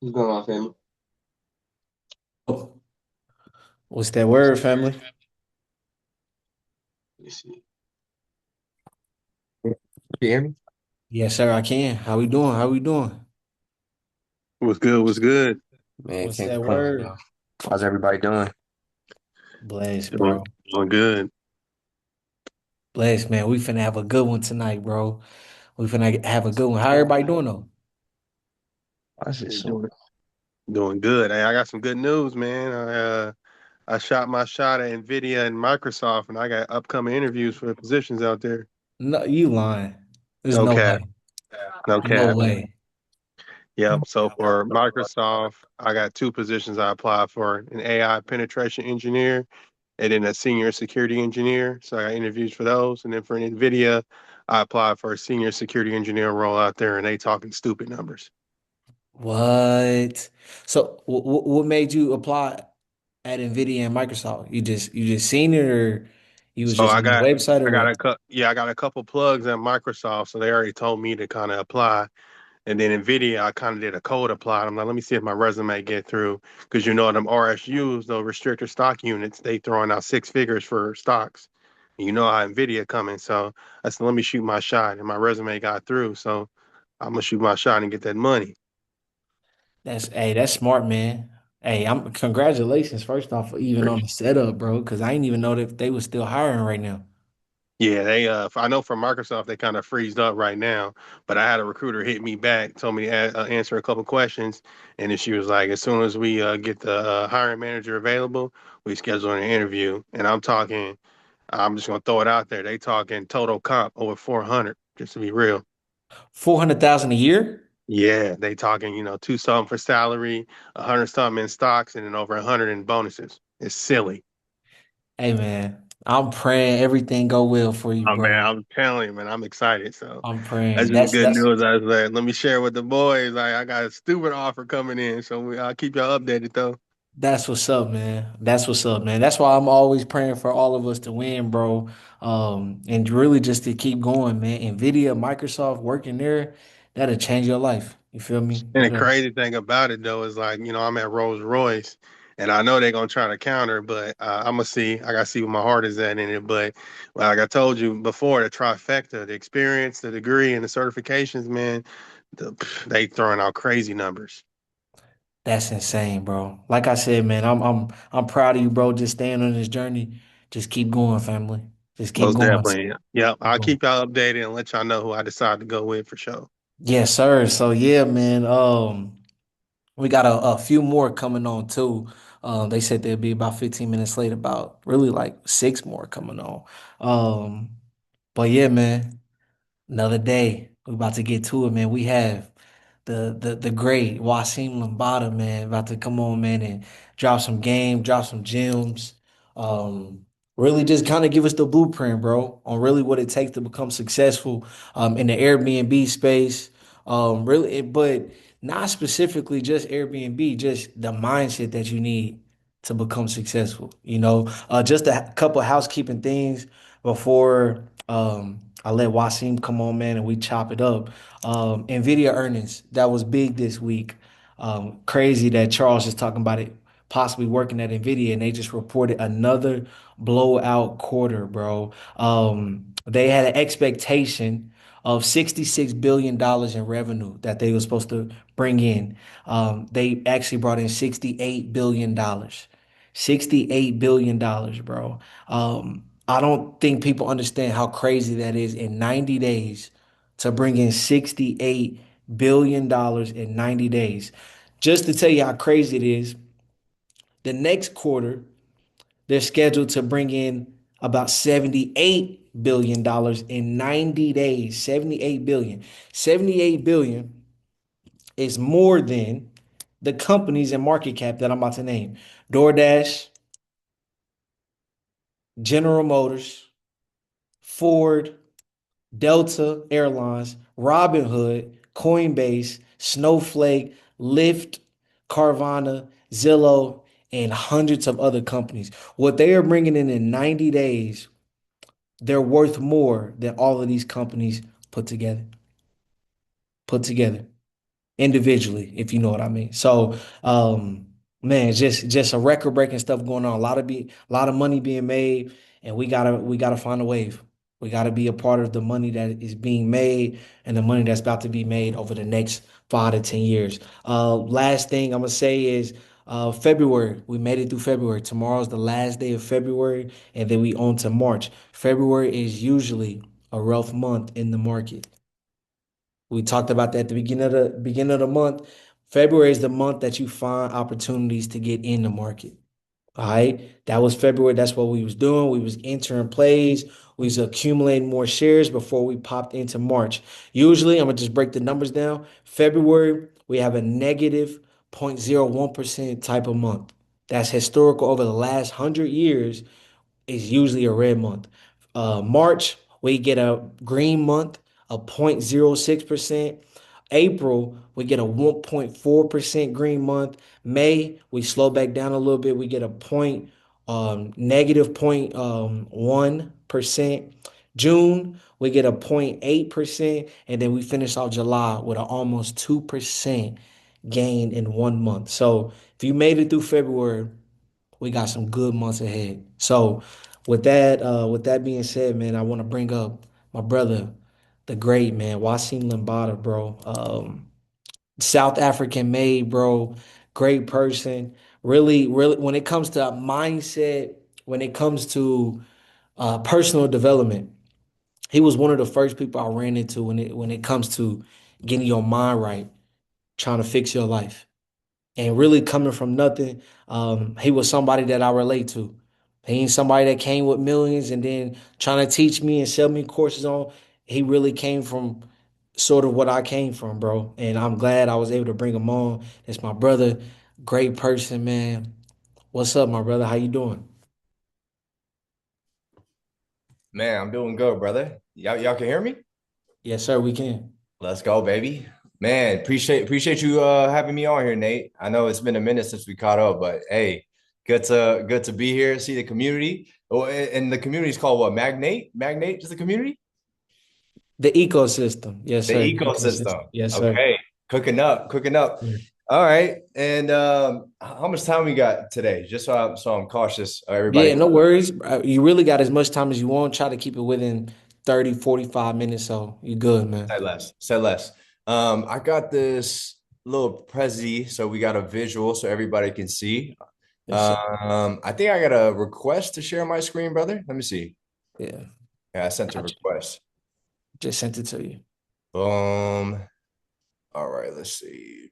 What's going on, family? What's that word, family? Let me see. Can you hear me? Yes, sir, I can. How we doing? How we doing? What's good? What's good? Man, What's can't that complain, yo. word? How's everybody doing? Bless, Doing, bro. doing good. Bless, man. We finna have a good one tonight, bro. We finna have a good one. How everybody doing though? I was Hey, just so doing good. Hey, I got some good news, man. I shot my shot at Nvidia and Microsoft, and I got upcoming interviews for the positions out there. No, you lying. There's No no cap, way. no No cap. way. Yep. So for Microsoft, I got two positions I applied for: an AI penetration engineer, and then a senior security engineer. So I got interviews for those. And then for Nvidia, I applied for a senior security engineer role out there, and they talking stupid numbers. What? So, what made you apply at Nvidia and Microsoft? You just seen it, or you was So just on the website, or I got what? I got a couple plugs at Microsoft, so they already told me to kind of apply. And then Nvidia, I kind of did a code apply. I'm like, let me see if my resume get through, because you know them RSUs, those restricted stock units, they throwing out six figures for stocks. And you know how Nvidia coming, so I said, let me shoot my shot, and my resume got through, so I'm gonna shoot my shot and get that money. That's smart, man. Hey, I'm congratulations first off for even on the setup, bro. Because I didn't even know that they were still hiring right now. Yeah, they I know from Microsoft they kind of freezed up right now, but I had a recruiter hit me back, told me to answer a couple questions, and then she was like, as soon as we get the hiring manager available, we schedule an interview. And I'm just gonna throw it out there. They talking total comp over 400, just to be real. 400,000 a year? Yeah, they talking, two something for salary, 100 something in stocks, and then over 100 in bonuses. It's silly. Hey, man, I'm praying everything go well for you, Oh man, bro. I'm telling you, man, I'm excited. So I'm that's praying. just That's good that's news. I was like, let me share with the boys. Like, I got a stupid offer coming in, so I'll keep y'all updated though. that's what's up, man. That's what's up, man. That's why I'm always praying for all of us to win, bro. And really just to keep going, man. Nvidia, Microsoft working there, that'll change your life. You feel me? And the That'll crazy thing about it though is like, I'm at Rolls Royce, and I know they're gonna try to counter, but I'm gonna see. I gotta see what my heart is at in it. But like I told you before, the trifecta, the experience, the degree, and the certifications, man, they throwing out crazy numbers. That's insane, bro. Like I said, man, I'm proud of you, bro. Just staying on this journey. Just keep going, family. Just keep Most going. definitely. Yep. I'll keep y'all updated and let y'all know who I decide to go with for sure. Yes, sir. So yeah, man. We got a few more coming on too. They said they'll be about 15 minutes late, about really like six more coming on. Um, but yeah, man, another day. We're about to get to it, man. We have the great Waseem Limbada, man, about to come on, man, and drop some game, drop some gems. Um, really just kind of give us the blueprint, bro, on really what it takes to become successful in the Airbnb space. Really, but not specifically just Airbnb, just the mindset that you need to become successful. Just a couple housekeeping things before I let Waseem come on, man, and we chop it up. Nvidia earnings, that was big this week. Crazy that Charles is talking about it possibly working at Nvidia, and they just reported another blowout quarter, bro. They had an expectation of $66 billion in revenue that they were supposed to bring in. They actually brought in $68 billion. $68 billion, bro. I don't think people understand how crazy that is in 90 days to bring in $68 billion in 90 days. Just to tell you how crazy it is, the next quarter, they're scheduled to bring in about $78 billion in 90 days. 78 billion. 78 billion is more than the companies and market cap that I'm about to name. DoorDash, General Motors, Ford, Delta Airlines, Robinhood, Coinbase, Snowflake, Lyft, Carvana, Zillow, and hundreds of other companies. What they are bringing in 90 days, they're worth more than all of these companies put together. Put together. individually, if you know what I mean. So, man, just a record breaking stuff going on. A lot of money being made, and we gotta find a wave. We gotta be a part of the money that is being made and the money that's about to be made over the next 5 to 10 years. Last thing I'm gonna say is February. We made it through February. Tomorrow's the last day of February, and then we on to March. February is usually a rough month in the market. We talked about that at the beginning of the month. February is the month that you find opportunities to get in the market. All right. That was February. That's what we was doing. We was entering plays. We was accumulating more shares before we popped into March. Usually, I'm gonna just break the numbers down. February, we have a negative 0.01% type of month. That's historical over the last 100 years is usually a red month. March, we get a green month, a 0.06%. April, we get a 1.4% green month. May, we slow back down a little bit. We get a negative 0.1%. June, we get a 0.8%. And then we finish off July with an almost 2% gain in 1 month. So if you made it through February, we got some good months ahead. So with that being said, man, I want to bring up my brother, the great man, Waseem Limbada, bro. South African made, bro. Great person. Really, really, when it comes to mindset, when it comes to personal development, he was one of the first people I ran into when it comes to getting your mind right, trying to fix your life and really coming from nothing. He was somebody that I relate to. He ain't somebody that came with millions and then trying to teach me and sell me courses on. He really came from sort of what I came from, bro. And I'm glad I was able to bring him on. It's my brother, great person, man. What's up, my brother? How you doing? Man, I'm doing good, brother. Y'all can hear me? Yes, sir, we can. Let's go, baby. Man, appreciate you having me on here, Nate. I know it's been a minute since we caught up, but hey, good to be here, see the community. Oh, and the community is called what? Magnate, just the community? The ecosystem. Yes, The sir. Ecosystem. ecosystem. Yes, sir. Okay. Cooking up, cooking up. Yeah. All right. And how much time we got today? Just so I'm cautious. Yeah, Everybody no worries. You really got as much time as you want. Try to keep it within 30, 45 minutes. So you good, man. Say less. Say less. I got this little Prezi, so we got a visual so everybody can see. Yes, sir. I think I got a request to share my screen, brother. Let me see. Yeah. Yeah, I sent a Gotcha. request. Just sent it to you. Boom. All right, let's see.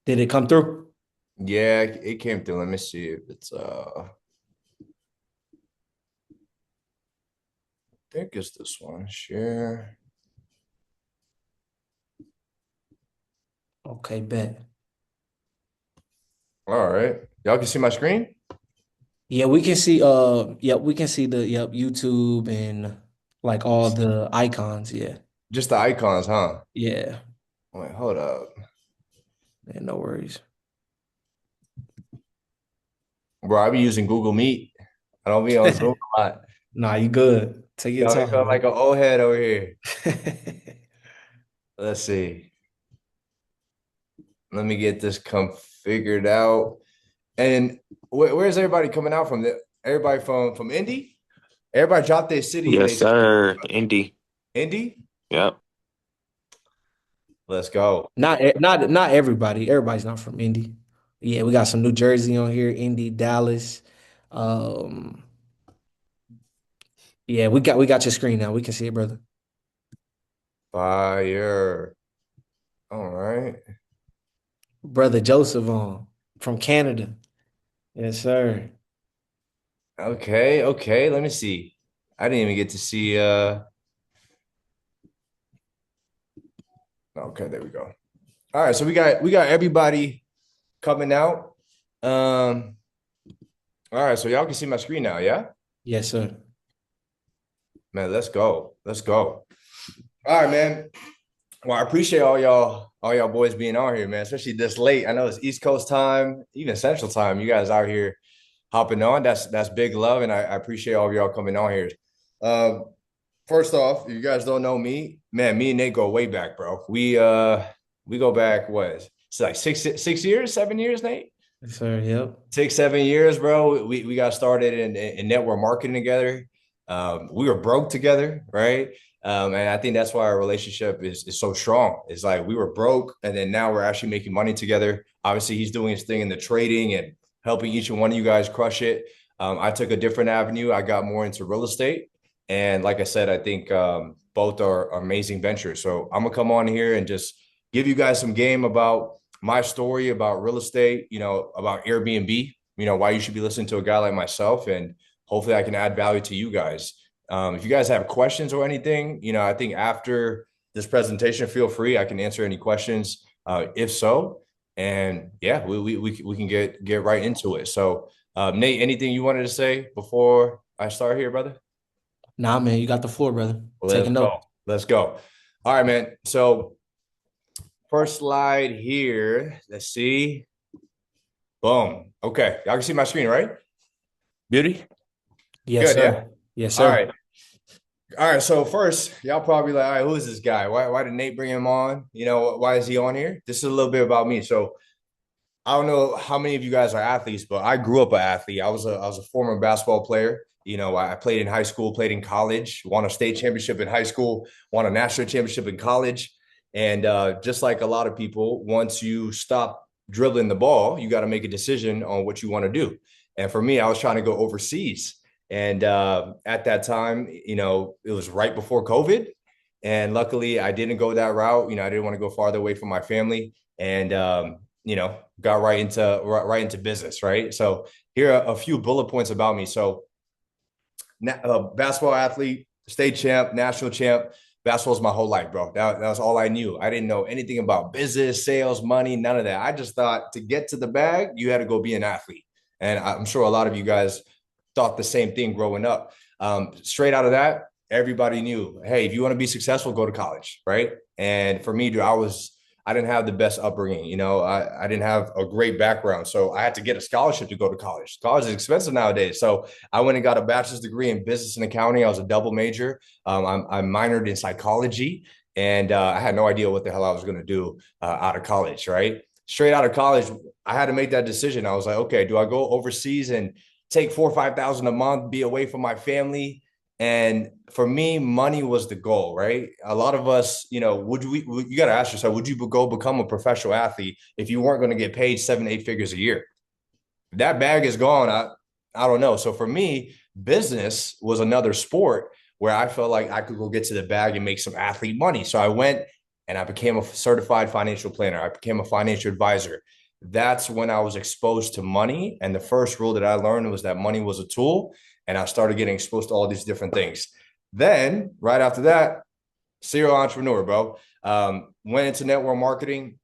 Did it come through? Yeah, it came through. Let me see if it's I think it's this one. Share. Okay, bet. All right. Y'all can see my screen? Yeah, we can see we can see the YouTube and like all the icons. Yeah. Just the icons, huh? Yeah. Wait, hold up. Man, no worries. Bro, I be using Google Meet. I don't be on Zoom a lot. Nah, you good. Take your Got me time, feeling like bro. an old head over here. Let's see. Let me get this configured out. And where's everybody coming out from? Everybody from Indy? Everybody dropped their city and Yes, they said sir. Indy. Indy? Yep. Let's go. Not everybody. Everybody's not from Indy. Yeah, we got some New Jersey on here, Indy, Dallas. Um, yeah, we got your screen now. We can see it, brother. Fire. All right. Brother Joseph on from Canada. Yes, sir. Okay, okay. Let me see. I didn't even get to see okay, there we go. All right, so we got everybody coming out. All right, so y'all can see my screen now, yeah? Yes, sir. Man, let's go. Let's go. All right, man. Well, I appreciate all y'all boys being on here, man, especially this late. I know it's East Coast time, even Central time. You guys out here hopping on. That's big love, and I appreciate all of y'all coming on here. Um, First off, if you guys don't know me, man, me and Nate go way back, bro. We go back, what? It's like 6 years, 7 years, Nate? Yes, sir. Yep. 6 7 years, bro. We got started in network marketing together. We were broke together, right? And I think that's why our relationship is so strong. It's like we were broke, and then now we're actually making money together. Obviously, he's doing his thing in the trading and helping each and one of you guys crush it. I took a different avenue. I got more into real estate, and like I said, I think both are amazing ventures. So I'm gonna come on here and just give you guys some game about my story about real estate, about Airbnb, why you should be listening to a guy like myself, and hopefully I can add value to you guys. If you guys have questions or anything, I think after this presentation, feel free. I can answer any questions, if so. And yeah, we can get right into it. So, Nate, anything you wanted to say before I start here, brother? Nah, man, you got the floor, brother. Take Let's a go. note. Let's go. All right, man. So first slide here. Let's see. Boom. Okay. Y'all can see my screen, right? Beauty? Yes, Good, sir. yeah. Yes, All sir. right. All right. So first, y'all probably like, all right, who is this guy? Why did Nate bring him on? Why is he on here? This is a little bit about me. So I don't know how many of you guys are athletes, but I grew up an athlete. I was a former basketball player. I played in high school, played in college, won a state championship in high school, won a national championship in college. And just like a lot of people, once you stop dribbling the ball, you got to make a decision on what you want to do. And for me, I was trying to go overseas. And at that time, it was right before COVID. And luckily, I didn't go that route. I didn't want to go farther away from my family. And got right into business, right? So here are a few bullet points about me. So basketball athlete, state champ, national champ. Basketball's my whole life, bro. That was all I knew. I didn't know anything about business, sales, money, none of that. I just thought to get to the bag, you had to go be an athlete. And I'm sure a lot of you guys thought the same thing growing up. Straight out of that, everybody knew, hey, if you want to be successful, go to college, right? And for me, dude, I didn't have the best upbringing. I didn't have a great background. So I had to get a scholarship to go to college. College is expensive nowadays. So I went and got a bachelor's degree in business and accounting. I was a double major. I minored in psychology, and I had no idea what the hell I was going to do out of college, right? Straight out of college, I had to make that decision. I was like, okay, do I go overseas and take 4,000 or 5,000 a month, be away from my family? And for me, money was the goal, right? A lot of us, you got to ask yourself, would you go become a professional athlete if you weren't going to get paid 7, 8 figures a year? If that bag is gone, I don't know. So for me, business was another sport where I felt like I could go get to the bag and make some athlete money. So I went and I became a certified financial planner. I became a financial advisor. That's when I was exposed to money. And the first rule that I learned was that money was a tool. And I started getting exposed to all these different things. Then right after that, serial entrepreneur, bro. Went into network marketing,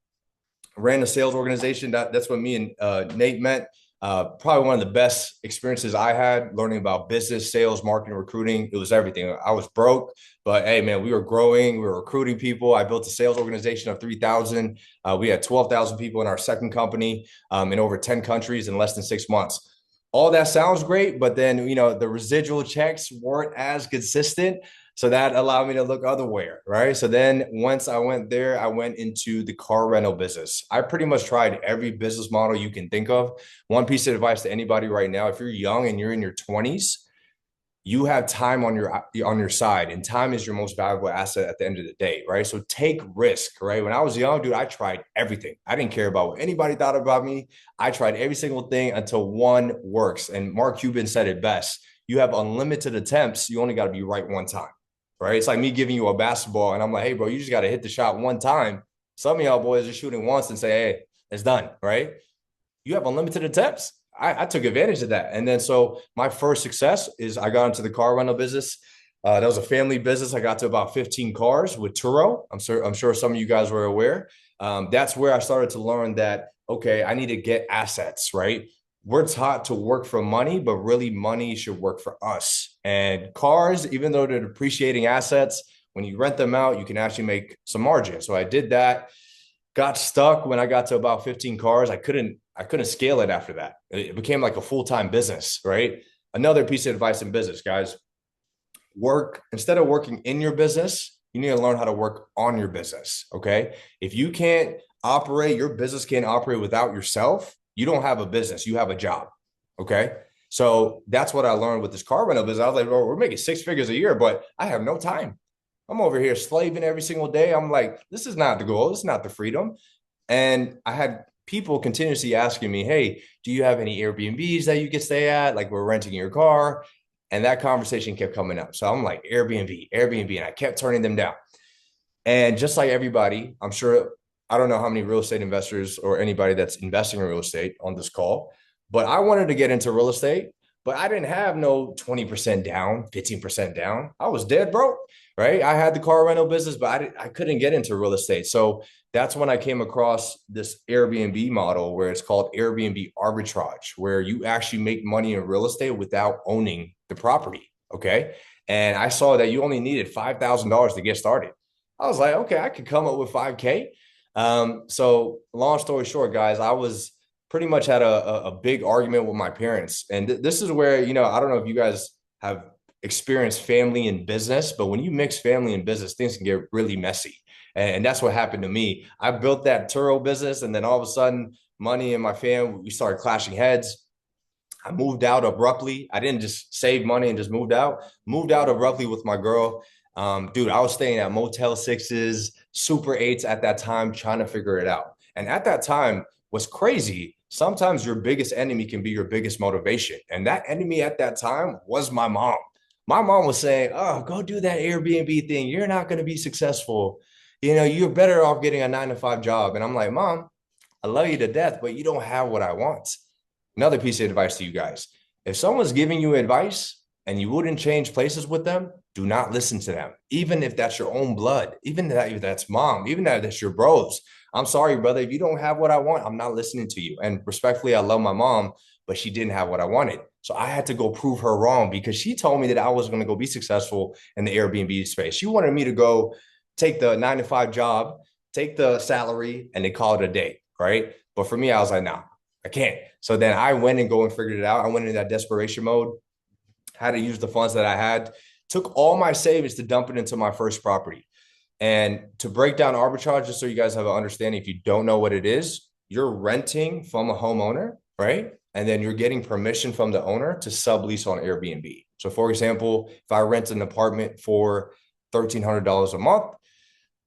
ran a sales organization. That's what me and Nate met. Probably one of the best experiences I had learning about business, sales, marketing, recruiting. It was everything. I was broke, but hey, man, we were growing. We were recruiting people. I built a sales organization of 3,000. We had 12,000 people in our second company in over 10 countries in less than 6 months. All that sounds great, but then, the residual checks weren't as consistent. So that allowed me to look otherwhere, right? So then once I went there, I went into the car rental business. I pretty much tried every business model you can think of. One piece of advice to anybody right now, if you're young and you're in your 20s, you have time on your side, and time is your most valuable asset at the end of the day, right? So take risk, right? When I was young, dude, I tried everything. I didn't care about what anybody thought about me. I tried every single thing until one works. And Mark Cuban said it best. You have unlimited attempts. You only got to be right one time, right? It's like me giving you a basketball and I'm like, hey, bro, you just got to hit the shot one time. Some of y'all boys are shooting once and say, hey, it's done, right? You have unlimited attempts. I took advantage of that. And then so my first success is I got into the car rental business. That was a family business. I got to about 15 cars with Turo. I'm sure some of you guys were aware. That's where I started to learn that, okay, I need to get assets, right? We're taught to work for money, but really money should work for us. And cars, even though they're depreciating assets, when you rent them out, you can actually make some margin. So I did that. Got stuck when I got to about 15 cars. I couldn't I couldn't scale it after that. It became like a full-time business, right? Another piece of advice in business, guys, instead of working in your business, you need to learn how to work on your business. Okay. If you can't operate, your business can't operate without yourself, you don't have a business, you have a job. Okay. So that's what I learned with this car rental business. I was like, well, we're making 6 figures a year, but I have no time. I'm over here slaving every single day. I'm like, this is not the goal. This is not the freedom. And I had people continuously asking me, hey, do you have any Airbnbs that you can stay at? Like, we're renting your car. And that conversation kept coming up. So I'm like, Airbnb, Airbnb. And I kept turning them down. And just like everybody, I'm sure, I don't know how many real estate investors or anybody that's investing in real estate on this call, but I wanted to get into real estate, but I didn't have no 20% down, 15% down. I was dead broke, right? I had the car rental business, but I couldn't get into real estate. So that's when I came across this Airbnb model where it's called Airbnb arbitrage, where you actually make money in real estate without owning the property. Okay. And I saw that you only needed $5,000 to get started. I was like, okay, I could come up with 5K. So long story short, guys, I was pretty much had a big argument with my parents. And this is where, I don't know if you guys have experienced family and business, but when you mix family and business, things can get really messy. And that's what happened to me. I built that Turo business, and then all of a sudden, money and my family, we started clashing heads. I moved out abruptly. I didn't just save money and just moved out abruptly with my girl. Dude, I was staying at Motel 6s, Super 8s at that time, trying to figure it out. And at that time was crazy. Sometimes your biggest enemy can be your biggest motivation. And that enemy at that time was my mom. My mom was saying, oh, go do that Airbnb thing. You're not going to be successful. You're better off getting a 9-to-5 job. And I'm like, Mom, I love you to death, but you don't have what I want. Another piece of advice to you guys. If someone's giving you advice and you wouldn't change places with them, do not listen to them. Even if that's your own blood, even if that's mom, even if that's your bros. I'm sorry, brother. If you don't have what I want, I'm not listening to you. And respectfully, I love my mom, but she didn't have what I wanted. So I had to go prove her wrong because she told me that I was going to go be successful in the Airbnb space. She wanted me to go take the 9-to-5 job, take the salary, and they call it a day, right? But for me, I was like, nah, I can't. So then I went and figured it out. I went into that desperation mode, had to use the funds that I had, took all my savings to dump it into my first property. And to break down arbitrage, just so you guys have an understanding, if you don't know what it is, you're renting from a homeowner, right? And then you're getting permission from the owner to sublease on Airbnb. So for example, if I rent an apartment for $1,300 a month,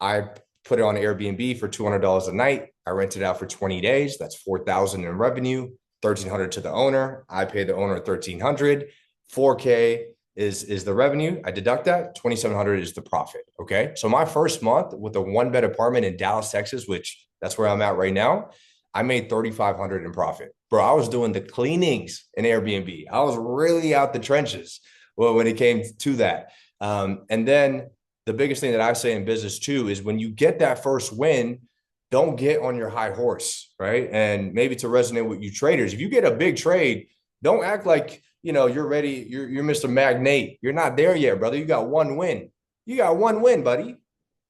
I put it on Airbnb for $200 a night. I rent it out for 20 days. That's $4,000 in revenue, $1,300 to the owner. I pay the owner $1,300. $4K is the revenue. I deduct that. $2,700 is the profit. Okay. So my first month with a 1-bed apartment in Dallas, Texas, which that's where I'm at right now, I made $3,500 in profit. Bro, I was doing the cleanings in Airbnb. I was really out the trenches when it came to that. And then the biggest thing that I say in business too is when you get that first win, don't get on your high horse, right? And maybe to resonate with you traders, if you get a big trade, don't act like, you're ready. You're Mr. Magnate. You're not there yet, brother. You got one win. You got one win, buddy.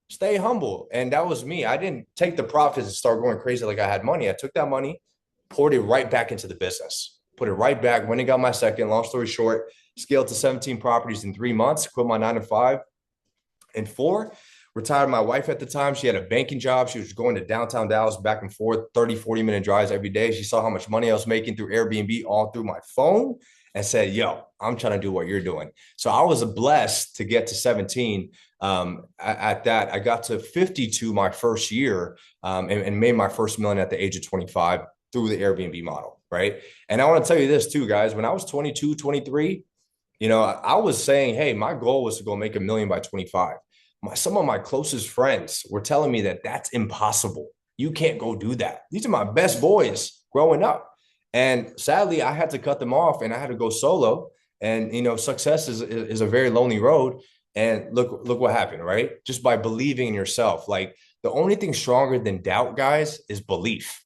Stay humble. And that was me. I didn't take the profits and start going crazy like I had money. I took that money, poured it right back into the business, put it right back. When I got my second, long story short, scaled to 17 properties in 3 months, quit my 9-to-5 in 4, retired my wife at the time. She had a banking job. She was going to downtown Dallas back and forth, 30-40 minute drives every day. She saw how much money I was making through Airbnb all through my phone and said, yo, I'm trying to do what you're doing. So I was blessed to get to 17. At that, I got to 52 my first year and made my first million at the age of 25 through the Airbnb model, right? And I want to tell you this too, guys. When I was 22, 23, I was saying, hey, my goal was to go make $1 million by 25. Some of my closest friends were telling me that that's impossible. You can't go do that. These are my best boys growing up. And sadly, I had to cut them off and I had to go solo. And, success is a very lonely road. And look what happened, right? Just by believing in yourself. Like the only thing stronger than doubt, guys, is belief.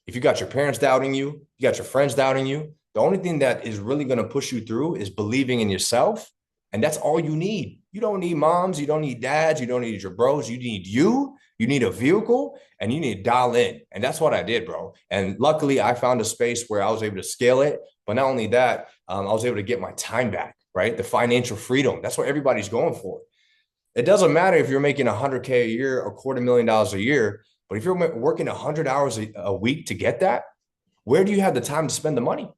If you got your parents doubting you, you got your friends doubting you, the only thing that is really going to push you through is believing in yourself. And that's all you need. You don't need moms. You don't need dads. You don't need your bros. You need you. You need a vehicle and you need to dial in. And that's what I did, bro. And luckily, I found a space where I was able to scale it. But not only that, I was able to get my time back, right? The financial freedom. That's what everybody's going for. It doesn't matter if you're making $100K a year, $250,000 a year, but if you're working 100 hours a week to get that, where do you have the time to spend the money,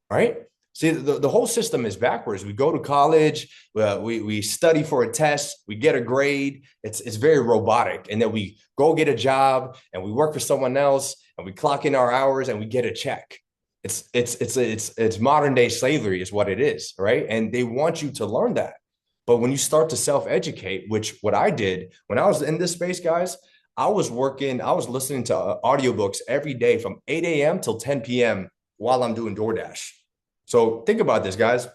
right? See, the whole system is backwards. We go to college, we study for a test, we get a grade. It's very robotic. And then we go get a job and we work for someone else and we clock in our hours and we get a check. It's modern day slavery is what it is, right? And they want you to learn that. But when you start to self-educate, which what I did when I was in this space, guys, I was listening to audiobooks every day from 8 a.m. till 10 p.m. while I'm doing DoorDash. So think about this, guys.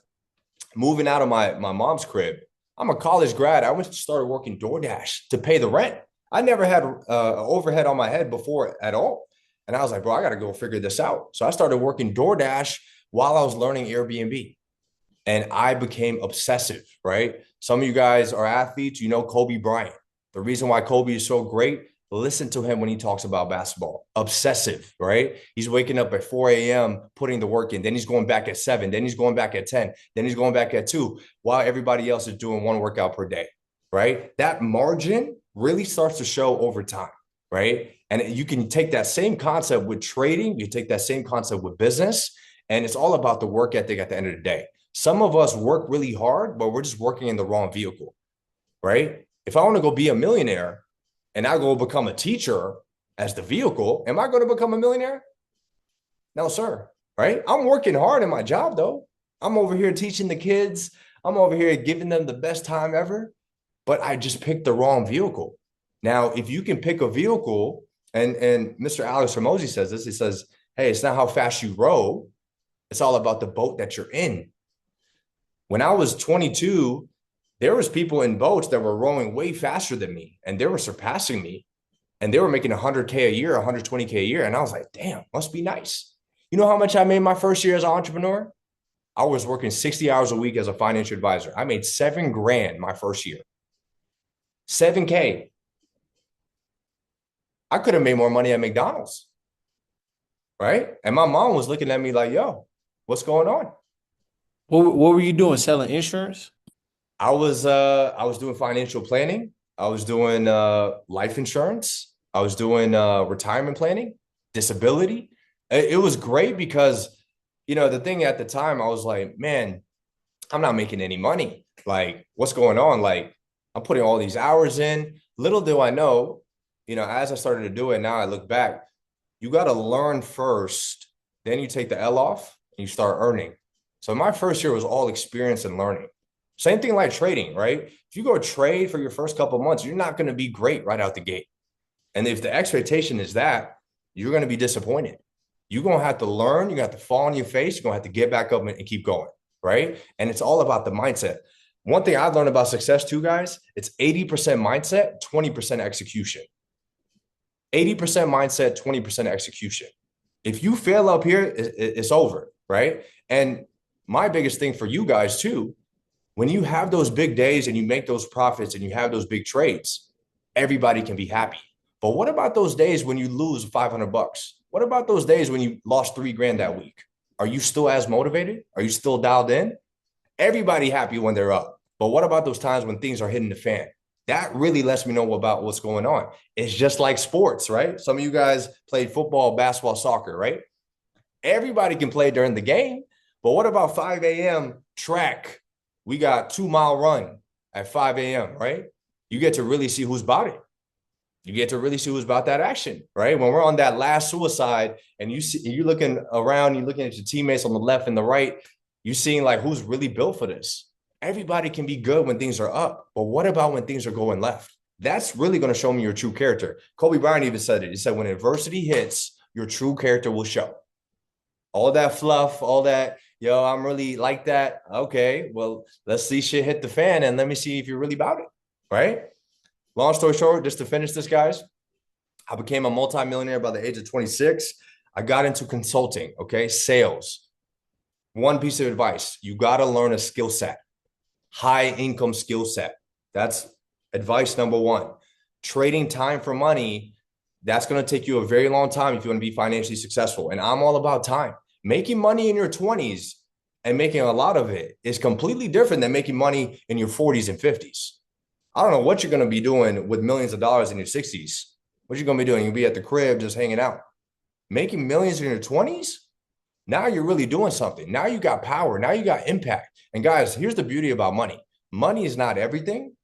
Moving out of my mom's crib, I'm a college grad. I went to start working DoorDash to pay the rent. I never had overhead on my head before at all. And I was like, bro, I got to go figure this out. So I started working DoorDash while I was learning Airbnb. And I became obsessive, right? Some of you guys are athletes, you know Kobe Bryant. The reason why Kobe is so great, listen to him when he talks about basketball. Obsessive, right? He's waking up at 4 a.m., putting the work in. Then he's going back at 7. Then he's going back at 10. Then he's going back at 2, while everybody else is doing one workout per day, right? That margin really starts to show over time, right? And you can take that same concept with trading. You take that same concept with business. And it's all about the work ethic at the end of the day. Some of us work really hard, but we're just working in the wrong vehicle, right? If I want to go be a millionaire and I go become a teacher as the vehicle, am I going to become a millionaire? No, sir, right? I'm working hard in my job, though. I'm over here teaching the kids. I'm over here giving them the best time ever, but I just picked the wrong vehicle. Now, if you can pick a vehicle, and Mr. Alex Hormozi says this, he says, hey, it's not how fast you row. It's all about the boat that you're in. When I was 22, there was people in boats that were rowing way faster than me, and they were surpassing me, and they were making 100K a year, 120K a year. And I was like, damn, must be nice. You know how much I made my first year as an entrepreneur? I was working 60 hours a week as a financial advisor. I made $7,000 my first year. 7K. I could have made more money at McDonald's, right? And my mom was looking at me like, yo, what's going on? What were you doing? Selling insurance? I was doing financial planning. I was doing life insurance. I was doing retirement planning, disability. It was great because, you know, the thing at the time, I was like, man, I'm not making any money. Like, what's going on? Like, I'm putting all these hours in. Little do I know, you know, as I started to do it, now I look back, you got to learn first, then you take the L off and you start earning. So my first year was all experience and learning. Same thing like trading, right? If you go trade for your first couple of months, you're not going to be great right out the gate. And if the expectation is that, you're going to be disappointed. You're going to have to learn. You're going to have to fall on your face. You're going to have to get back up and keep going, right? And it's all about the mindset. One thing I've learned about success too, guys, it's 80% mindset, 20% execution. 80% mindset, 20% execution. If you fail up here, it's over, right? And my biggest thing for you guys too, when you have those big days and you make those profits and you have those big trades, everybody can be happy. But what about those days when you lose $500? What about those days when you lost $3,000 that week? Are you still as motivated? Are you still dialed in? Everybody happy when they're up. But what about those times when things are hitting the fan? That really lets me know about what's going on. It's just like sports, right? Some of you guys played football, basketball, soccer, right? Everybody can play during the game. But what about 5 a.m. track? We got 2-mile run at 5 a.m., right? You get to really see who's about it. You get to really see who's about that action, right? When we're on that last suicide and you're looking around, you're looking at your teammates on the left and the right, you're seeing like who's really built for this. Everybody can be good when things are up, but what about when things are going left? That's really going to show me your true character. Kobe Bryant even said it. He said, when adversity hits, your true character will show. All that fluff, all that, yo, I'm really like that. Okay, well, let's see shit hit the fan and let me see if you're really about it, right? Long story short, just to finish this, guys, I became a multimillionaire by the age of 26. I got into consulting, okay, sales. One piece of advice, you got to learn a skill set, high income skill set. That's advice number one. trading time for money, that's going to take you a very long time if you want to be financially successful. And I'm all about time. Making money in your 20s and making a lot of it is completely different than making money in your 40s and 50s. I don't know what you're going to be doing with millions of dollars in your 60s. What you're going to be doing? You'll be at the crib just hanging out. Making millions in your 20s, now you're really doing something. Now you got power. Now you got impact. And guys, here's the beauty about money. Money is not everything,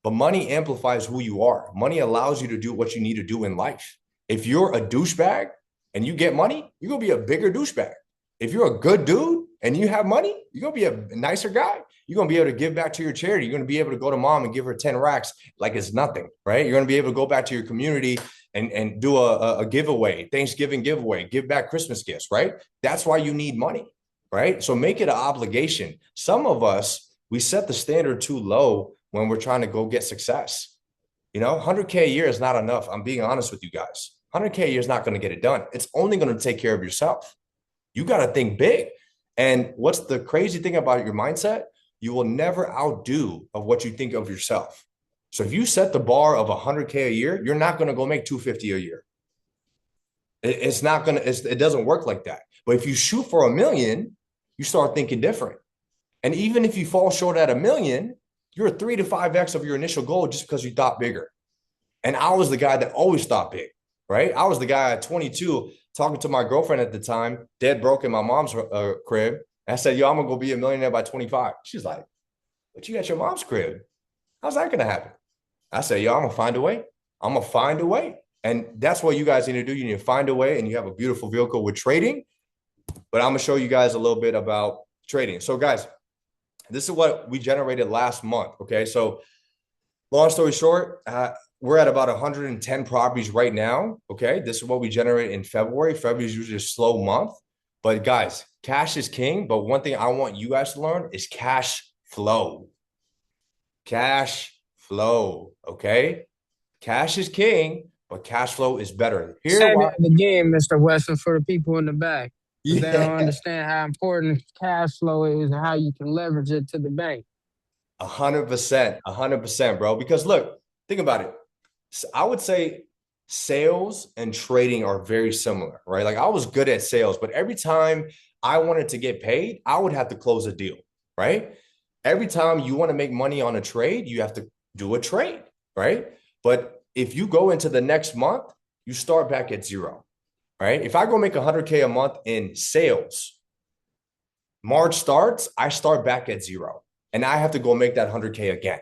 but money amplifies who you are. Money allows you to do what you need to do in life. If you're a douchebag and you get money, you're going to be a bigger douchebag. If you're a good dude and you have money, you're going to be a nicer guy. You're going to be able to give back to your charity. You're going to be able to go to mom and give her 10 racks like it's nothing, right? You're going to be able to go back to your community and do a giveaway, Thanksgiving giveaway, give back Christmas gifts, right? That's why you need money, right? So make it an obligation. Some of us, we set the standard too low when we're trying to go get success. You know, 100K a year is not enough. I'm being honest with you guys. 100K a year is not going to get it done. It's only going to take care of yourself. You got to think big. And what's the crazy thing about your mindset? You will never outdo of what you think of yourself. So if you set the bar of 100K a year, you're not going to go make 250 a year. It's not going to, it doesn't work like that. But if you shoot for 1 million, you start thinking different. And even if you fall short at 1 million, you're 3 to 5x of your initial goal just because you thought bigger. And I was the guy that always thought big, right? I was the guy at 22 talking to my girlfriend at the time, dead broke in my mom's crib. And I said, yo, I'm going to go be a millionaire by 25. She's like, but you got your mom's crib. How's that going to happen? I said, yo, I'm going to find a way. I'm going to find a way. And that's what you guys need to do. You need to find a way, and you have a beautiful vehicle with trading. But I'm going to show you guys a little bit about trading. So guys, this is what we generated last month. Okay. So long story short, we're at about 110 properties right now. Okay. This is what we generated in February. February is usually a slow month, but guys, cash is king. But one thing I want you guys to learn is cash flow. Cash flow. Okay. Cash is king, but cash flow is better. Say that again, Mr. Weston, for the people in the back. Yeah. They don't understand how important cash flow is and how you can leverage it to the bank. 100%, bro. Because look, think about it. I would say sales and trading are very similar, right? Like I was good at sales, but every time I wanted to get paid, I would have to close a deal, right? Every time you want to make money on a trade, you have to do a trade, right? But if you go into the next month, you start back at zero, right? If I go make 100K a month in sales, March starts, I start back at zero. And I have to go make that 100K again,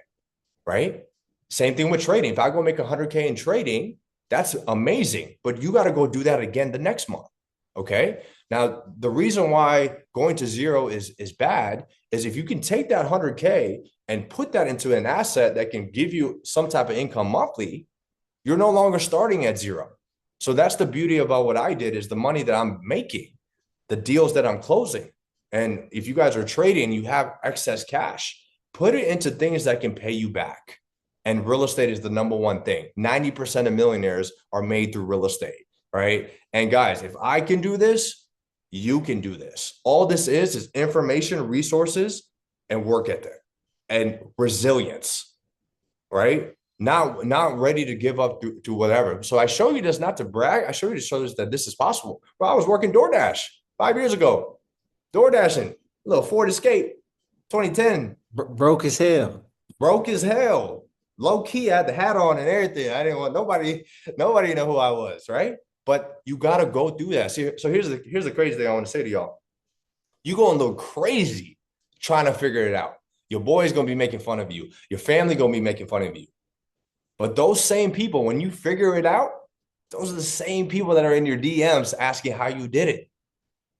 right? Same thing with trading. If I go make 100K in trading, that's amazing. But you got to go do that again the next month, okay? Now, the reason why going to zero is bad is if you can take that 100K and put that into an asset that can give you some type of income monthly, you're no longer starting at zero. So that's the beauty about what I did is the money that I'm making, the deals that I'm closing. And if you guys are trading, you have excess cash, put it into things that can pay you back. And real estate is the number one thing. 90% of millionaires are made through real estate, right? And guys, if I can do this, you can do this. All this is information, resources, and work ethic and resilience, right? Not ready to give up to whatever. So I show you this not to brag. I show you to show this that this is possible. Bro, I was working DoorDash 5 years ago. DoorDashing, a little Ford Escape, 2010. Broke as hell. Broke as hell. Low key, I had the hat on and everything. I didn't want nobody know who I was, right? But you got to go through that. So here's the crazy thing I want to say to y'all. You going to look crazy trying to figure it out. Your boy's going to be making fun of you. Your family going to be making fun of you. But those same people, when you figure it out, those are the same people that are in your DMs asking how you did it.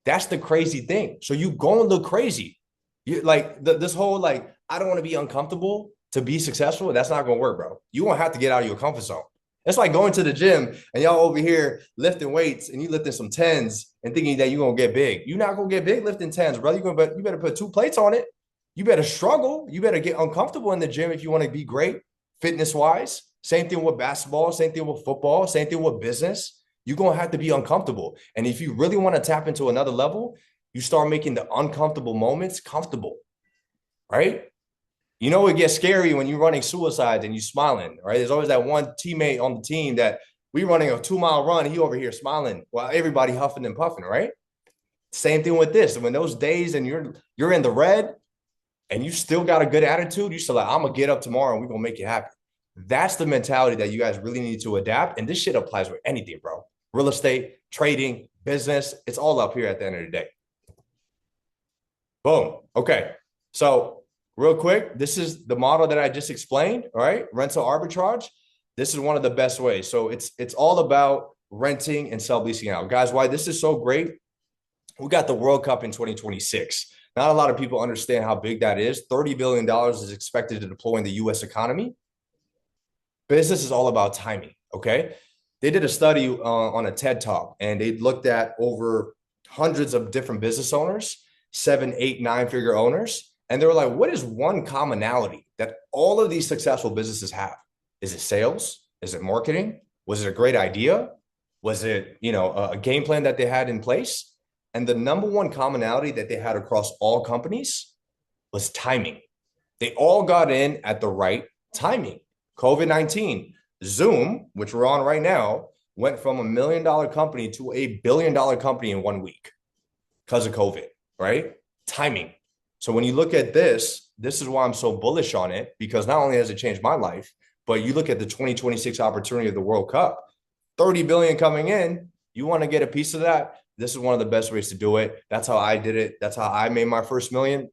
That's the crazy thing. So you going to look crazy. You like this whole like, I don't want to be uncomfortable to be successful. That's not going to work, bro. You won't have to get out of your comfort zone. It's like going to the gym and y'all over here lifting weights and you lifting some 10s and thinking that you're going to get big. You're not going to get big lifting 10s, brother. You better put 2 plates on it. You better struggle. You better get uncomfortable in the gym if you want to be great fitness-wise. Same thing with basketball. Same thing with football. Same thing with business. You're going to have to be uncomfortable. And if you really want to tap into another level, you start making the uncomfortable moments comfortable, right? You know, it gets scary when you're running suicides and you smiling, right? There's always that one teammate on the team that we running a 2-mile run, he over here smiling while everybody huffing and puffing, right? Same thing with this. When those days and you're in the red and you still got a good attitude, you still like, I'm gonna get up tomorrow and we're gonna make it happen. That's the mentality that you guys really need to adapt. And this shit applies with anything, bro. Real estate, trading, business, it's all up here at the end of the day. Boom. Okay. So real quick, this is the model that I just explained, all right? Rental arbitrage. This is one of the best ways. So it's all about renting and subleasing out. Guys, why this is so great? We got the World Cup in 2026. Not a lot of people understand how big that is. $30 billion is expected to deploy in the US economy. Business is all about timing, okay? They did a study on a TED Talk, and they looked at over hundreds of different business owners, 7, 8, 9-figure owners, and they were like, what is one commonality that all of these successful businesses have? Is it sales? Is it marketing? Was it a great idea? Was it, a game plan that they had in place? And the number one commonality that they had across all companies was timing. They all got in at the right timing. COVID-19, Zoom, which we're on right now, went from $1 million company to $1 billion company in 1 week because of COVID, right? Timing. So when you look at this is why I'm so bullish on it, because not only has it changed my life, but you look at the 2026 opportunity of the World Cup, 30 billion coming in. You want to get a piece of that? This is one of the best ways to do it. That's how I did it. That's how I made my first million.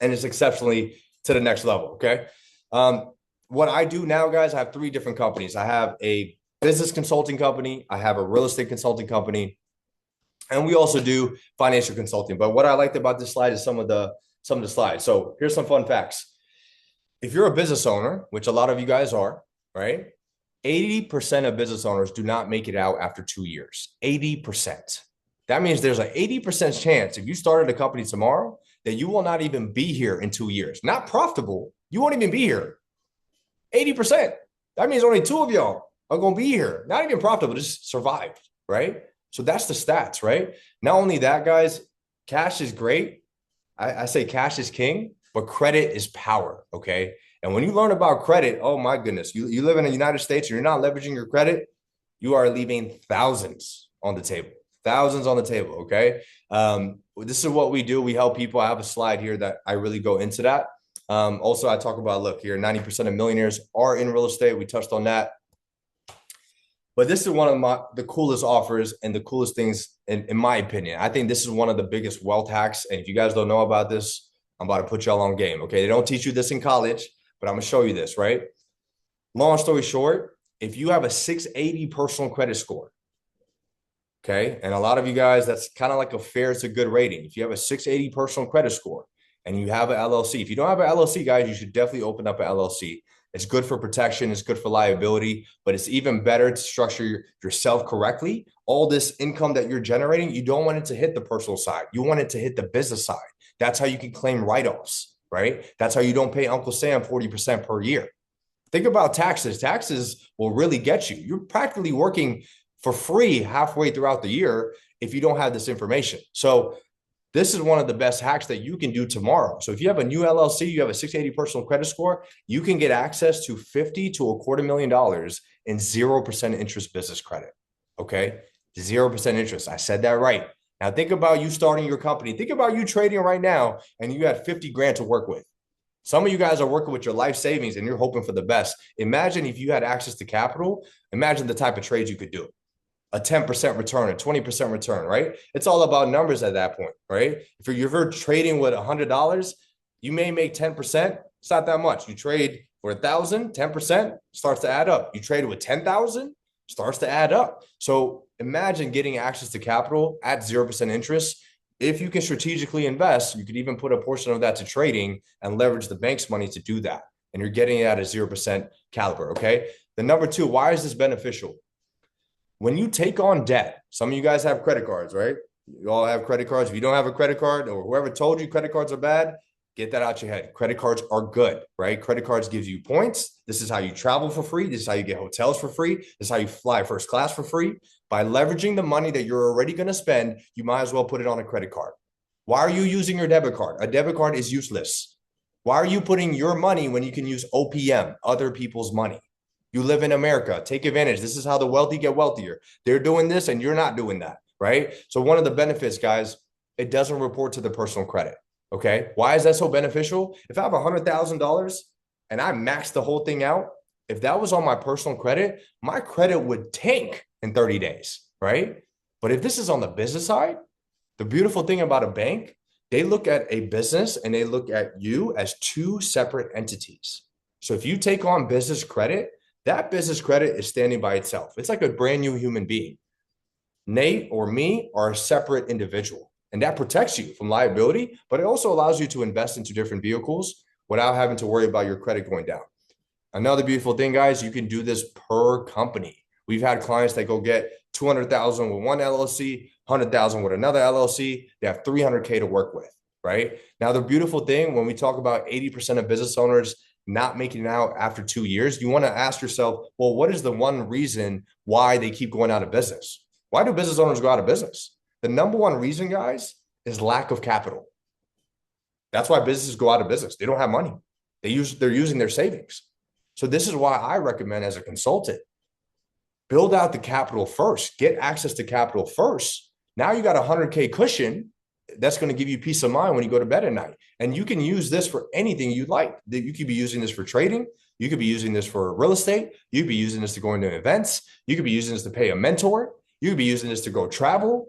And it's exceptionally to the next level. Okay. What I do now, guys, I have 3 different companies. I have a business consulting company. I have a real estate consulting company. And we also do financial consulting. But what I liked about this slide is some of the slides. So here's some fun facts. If you're a business owner, which a lot of you guys are, right? 80% of business owners do not make it out after 2 years. 80%. That means there's an 80% chance if you started a company tomorrow that you will not even be here in 2 years. Not profitable. You won't even be here. 80%. That means only 2 of y'all are going to be here. Not even profitable, just survived, right? So that's the stats, right? Not only that, guys, cash is great. I say cash is king, but credit is power, okay? And when you learn about credit, oh my goodness, you live in the United States and you're not leveraging your credit, you are leaving thousands on the table. Thousands on the table, okay? This is what we do. We help people. I have a slide here that I really go into that. Also, I talk about, look here, 90% of millionaires are in real estate. We touched on that. But this is one of the coolest offers and the coolest things, in my opinion. I think this is one of the biggest wealth hacks. And if you guys don't know about this, I'm about to put y'all on game, okay? They don't teach you this in college, but I'm going to show you this, right? Long story short, if you have a 680 personal credit score, okay, and a lot of you guys, that's kind of like a fair to good rating. If you have a 680 personal credit score and you have an LLC, if you don't have an LLC, guys, you should definitely open up an LLC. It's good for protection. It's good for liability, but it's even better to structure yourself correctly. All this income that you're generating, you don't want it to hit the personal side. You want it to hit the business side. That's how you can claim write-offs, right? That's how you don't pay Uncle Sam 40% per year. Think about taxes. Taxes will really get you. You're practically working for free halfway throughout the year if you don't have this information. So this is one of the best hacks that you can do tomorrow. So if you have a new LLC, you have a 680 personal credit score, you can get access to $50,000 to $250,000 in 0% interest business credit. Okay. 0% interest. I said that right. Now think about you starting your company. Think about you trading right now and you had 50 grand to work with. Some of you guys are working with your life savings and you're hoping for the best. Imagine if you had access to capital, imagine the type of trades you could do. A 10% return, a 20% return, right? It's all about numbers at that point, right? If you're trading with $100, you may make 10%. It's not that much. You trade for 1,000, 10% starts to add up. You trade with 10,000, starts to add up. So imagine getting access to capital at 0% interest. If you can strategically invest, you could even put a portion of that to trading and leverage the bank's money to do that. And you're getting it at a 0% caliber, okay? The number 2, why is this beneficial? When you take on debt, some of you guys have credit cards, right? You all have credit cards. If you don't have a credit card or whoever told you credit cards are bad, get that out your head. Credit cards are good, right? Credit cards gives you points. This is how you travel for free. This is how you get hotels for free. This is how you fly first class for free. By leveraging the money that you're already going to spend, you might as well put it on a credit card. Why are you using your debit card? A debit card is useless. Why are you putting your money when you can use OPM, other people's money? You live in America. Take advantage. This is how the wealthy get wealthier. They're doing this and you're not doing that, right? So one of the benefits, guys, it doesn't report to the personal credit. Okay. Why is that so beneficial? If I have $100,000 and I max the whole thing out, if that was on my personal credit, my credit would tank in 30 days, right? But if this is on the business side, the beautiful thing about a bank, they look at a business and they look at you as two separate entities. So if you take on business credit, that business credit is standing by itself. It's like a brand new human being. Nate or me are a separate individual, and that protects you from liability, but it also allows you to invest into different vehicles without having to worry about your credit going down. Another beautiful thing, guys, you can do this per company. We've had clients that go get 200,000 with one LLC, 100,000 with another LLC. They have 300K to work with, right? Now, the beautiful thing when we talk about 80% of business owners not making it out after 2 years, you want to ask yourself, well, what is the one reason why they keep going out of business? Why do business owners go out of business? The number one reason, guys, is lack of capital. That's why businesses go out of business. They don't have money. They're using their savings. So this is why I recommend as a consultant, build out the capital first, get access to capital first. Now you got a 100K cushion that's going to give you peace of mind when you go to bed at night. And you can use this for anything you'd like. You could be using this for trading. You could be using this for real estate. You could be using this to go into events. You could be using this to pay a mentor. You could be using this to go travel,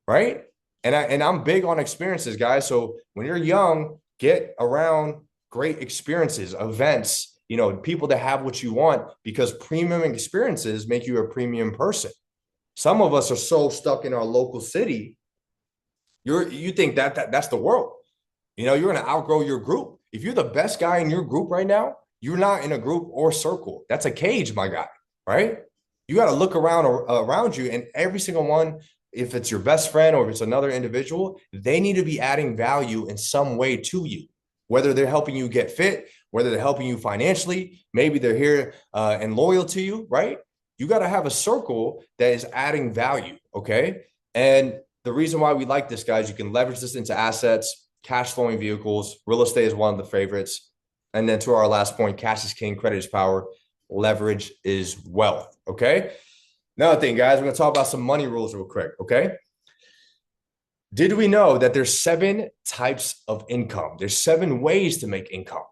right? And I'm big on experiences, guys. So when you're young, get around great experiences, events, people that have what you want, because premium experiences make you a premium person. Some of us are so stuck in our local city. You think that's the world. You're going to outgrow your group. If you're the best guy in your group right now, you're not in a group or circle. That's a cage, my guy, right? You got to look around you, and every single one, if it's your best friend or if it's another individual, they need to be adding value in some way to you, whether they're helping you get fit, whether they're helping you financially, maybe they're here and loyal to you, right? You got to have a circle that is adding value, okay? And the reason why we like this, guys, you can leverage this into assets, cash flowing vehicles. Real estate is one of the favorites. And then to our last point, cash is king, credit is power, leverage is wealth, okay? Another thing, guys, we're going to talk about some money rules real quick, okay? Did we know that there's 7 types of income? There's 7 ways to make income.